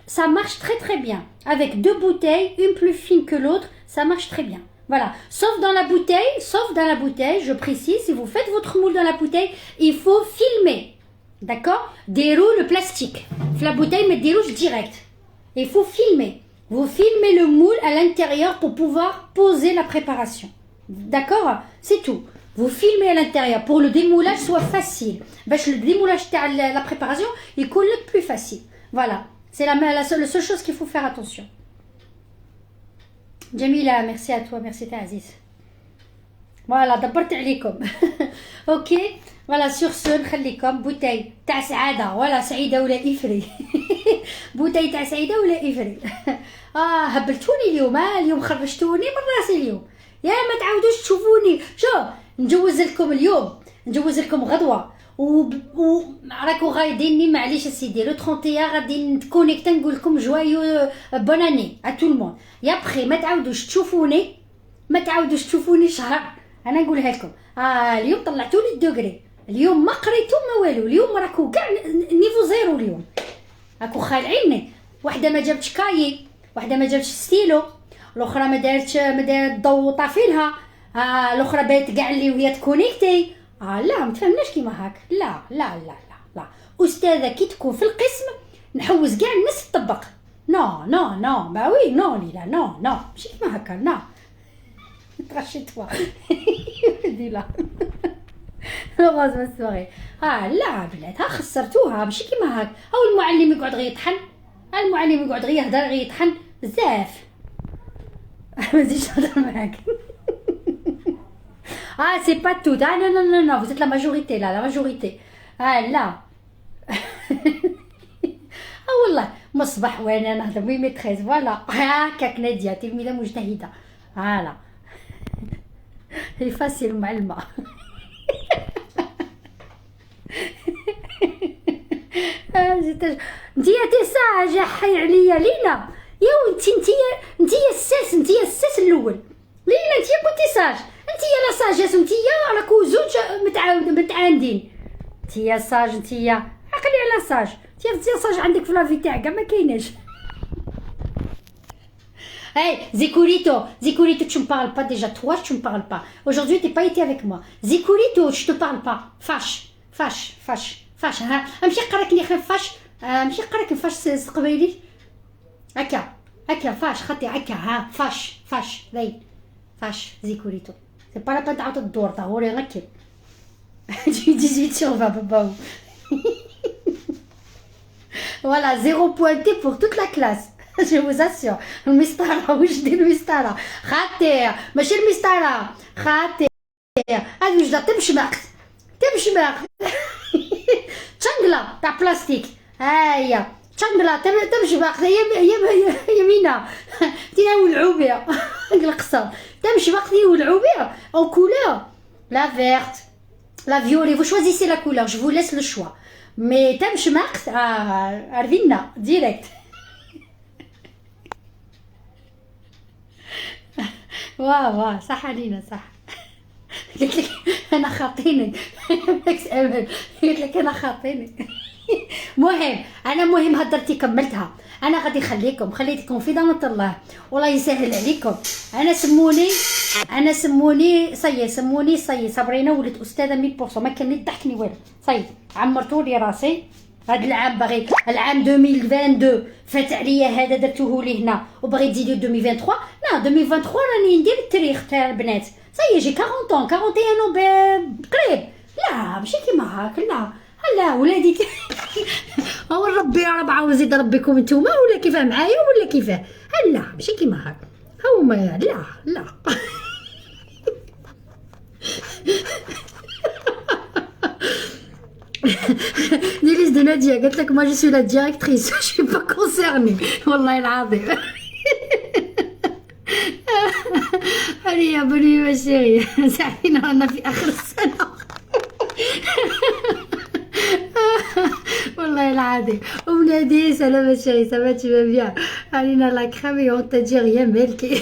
Ça marche très très bien. Avec deux bouteilles, une plus fine que l'autre, ça marche très bien. Voilà. Sauf dans la bouteille, je précise, si vous faites votre moule dans la bouteille, il faut filmer. D'accord? Déroule le plastique. La bouteille, mais déroule direct. Il faut filmer. Vous filmez le moule à l'intérieur pour pouvoir poser la préparation. D'accord? C'est tout. Vous filmez à l'intérieur pour le démoulage soit facile. Le démoulage de la préparation, il coule plus facile. Voilà. C'est la seule chose qu'il faut faire attention. Jamila, merci à toi. Merci Aziz. Voilà, d'abord عليكم. Ok. Voilà, sur ce, نخليكم bouteille تاع سعادة ولا سعيدة ولا إفري. bouteille تاع سعيدة ولا إفري. هبلتوني اليوم. اليوم خربشتوني من راسي اليوم. يا ما تعاودوش تشوفوني. شوف نجوز لكم اليوم، نجوز لكم غدوة. راكو غايديني معليش اسيدي لو 31 غادي نتكونيكتا نقول لكم جوايو بون اني ا تو المون. يا بخي ما تعاودوش تشوفوني شهر. انا نقولها لكم اليوم طلعتوا لي الدوغري. اليوم ما قريتو ما والو. اليوم راكو كاع نيفو زيرو. اليوم راكو خالعيني. واحده ما جابتش كايي، واحده ما جابتش ستيلو، الاخرى ما دارت الضو طافيلها، الاخرى بات كاع اللي وهي تكونيكتي. لا ما تفهمناش كيما هاك. لا لا لا لا لا استاذه كي تكون في القسم نحوس كاع الناس في الطبق. نو با وي نو ليلا نو ماشي كيما هكا. نو تغشي توا دي لا غاز مسوري. لا بنات خسرتوها ماشي كيما هاك. او المعلم يقعد غير يطحن، المعلم يقعد غير يهضر غير يطحن بزاف. ما نزيدش نهضر معاك. C'est pas tout. Non, vous êtes la majorité là, la majorité. Là. والله مصباح وانا نهضر وي ميتريس. فوالا هكاك ناديه تلميذه مجتهده. فوالا هي فاسيل معلمه. نتيا تساج حي عليا لينا. يا انتي الساس الاول. لينا انتي كنتي ساج. انتيا لا ساجاس انتيا راكو زوج متعاندين. انتيا ساج انتيا عقلي على ساج. انتيا ساج عندك في لافي تاعك ما كايناش. Hey, Zikurito, tu me parles pas déjà. Toi, tu me parles pas. Aujourd'hui, t'es pas été avec moi. Zikurito, je te parle pas. فاش. ها امشي قراك لي فاش. امشي قراك فاش قبيلي. هكا فاش خطي هكا. ها فاش ذي فاش Zikurito. C'est pas la peine تعاود الدور طهوري غكب. Tu 18 sur 20 papa. Voilà, 0 pointé pour toute la classe. Je vous assure. المسطرة واش دير المسطرة؟ خاطر ماشي المسطرة خاطر هذه وجدة تمشمق تشنقلة تاع بلاستيك. هيا تشنقلة تمشمق يمينة تينا والعوبية القصر تمشمق دي والعوبية en couleur la verte la violet. Vous choisissez la couleur, je vous laisse le choix. Mais تمشمق عرفينا direct. واه صح علينا صح. قلت لك انا خاطينك. اكس امل قلت لك انا خاطينك. مهم هدرتي كملتها. انا غادي خليتكم في ضمانة الله والله يسهل عليكم. انا سموني صي صبرينا ولات استاذه 100%. ما كان لي ضحكني والو. صي عمرتوا لي راسي. هاد العام باغي العام 2022 فات عليا هذا درتوه لي هنا وباغي تزيدوا 2023. لا 2023 راني ندير التاريخ تاع البنات. صي جي 40 قريب. لا ماشي كيما هاك. لا ولادي. هو ربي راه عاوز يزيد ربيكم نتوما ولا كيفاه معايا ولا كيفاه. لا ماشي كيما هاك. هما لا ديليس دو نادية قالت لك ما جو سو لا ديريكتريس جو سوي با كونسيرني والله العظيم. هاني بني ما شيري ساعتين رانا في اخر السنه. والله العظيم. وبنادي سلام chérie, ça va, tu vas bien? Alina la crème et on t'a dit rien مالكي.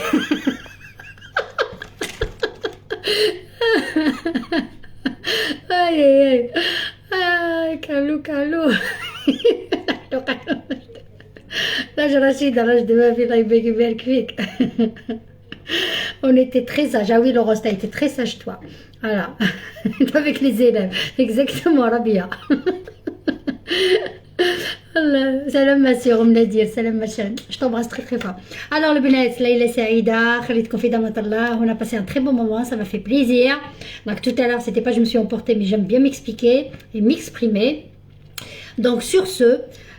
اي كالو لاج رشيدة ما في الله يبارك فيك. On était très sage. Ah oui, Laurence, t'as été très sage, toi. Voilà. Avec les élèves. Exactement, Rabia. سلام ما سي ام نادير. سلام ما شان. Je t'embrasse très très fort. Alors les بنات ليلة سعيدة خليتكم في ضمانة الله. On a passé un très bon moment, ça m'a fait plaisir. Donc tout à l'heure c'était pas je me suis emportée mais j'aime bien m'expliquer et m'exprimer. Donc sur ce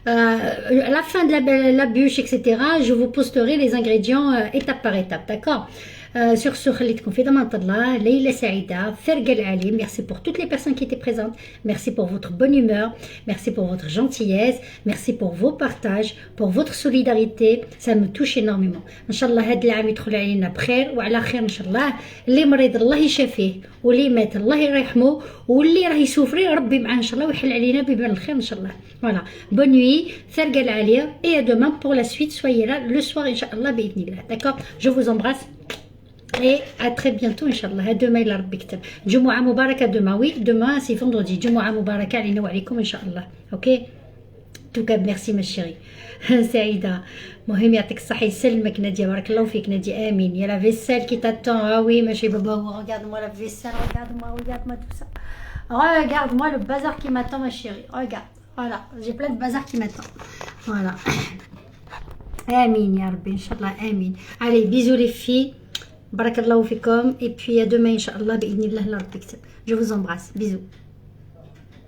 à la fin de la bûche etc. je vous posterai les ingrédients étape par étape, d'accord? Sur ce خليتكم في ضمانة الله. ليلة سعيدة فرقة العلي. Merci pour toutes les personnes qui étaient présentes. Merci pour votre bonne humeur. Merci pour votre gentillesse. Merci pour vos partages, pour votre solidarité. Ça me touche énormément. إن شاء الله هذا العام يدخل علينا بخير وعلى خير إن شاء الله. اللي مريض الله يشافيه واللي مات الله يرحمه واللي راه يسوفري ربي معاه إن شاء الله ويحل علينا ببال الخير إن شاء الله. Voilà. Bonne nuit. فرقة العلي. Et à demain pour la suite. Soyez là le soir إن شاء الله بإذن الله. D'accord? Je vous embrasse. Et à très bientôt, Inch'Allah. À demain, il a rabbi ktab. Jumu'ah Mubarak à demain. Oui, demain, c'est vendredi. Jumu'ah Mubarak alina wa alaikum, Inch'Allah. Ok? En tout cas, merci, ma chérie. Saïda. Mohim yatik sahi selmek, Nadia. Barakallahu fik, Nadia. Amin. Il y a la vaisselle qui t'attend. Ah oui, ma chérie Baba. Regarde-moi la vaisselle. Regarde-moi tout ça. Regarde-moi le bazar qui m'attend, ma chérie. Regarde. Voilà. J'ai plein de bazar qui m'attend. Voilà. Amin, ya rabbi. Inch'Allah. Amin. Allez, bisous les filles. Barakallahu fikum et puis à demain Inch'Allah bi'idhnillah la rabbi ktab. Je vous embrasse. Bisous.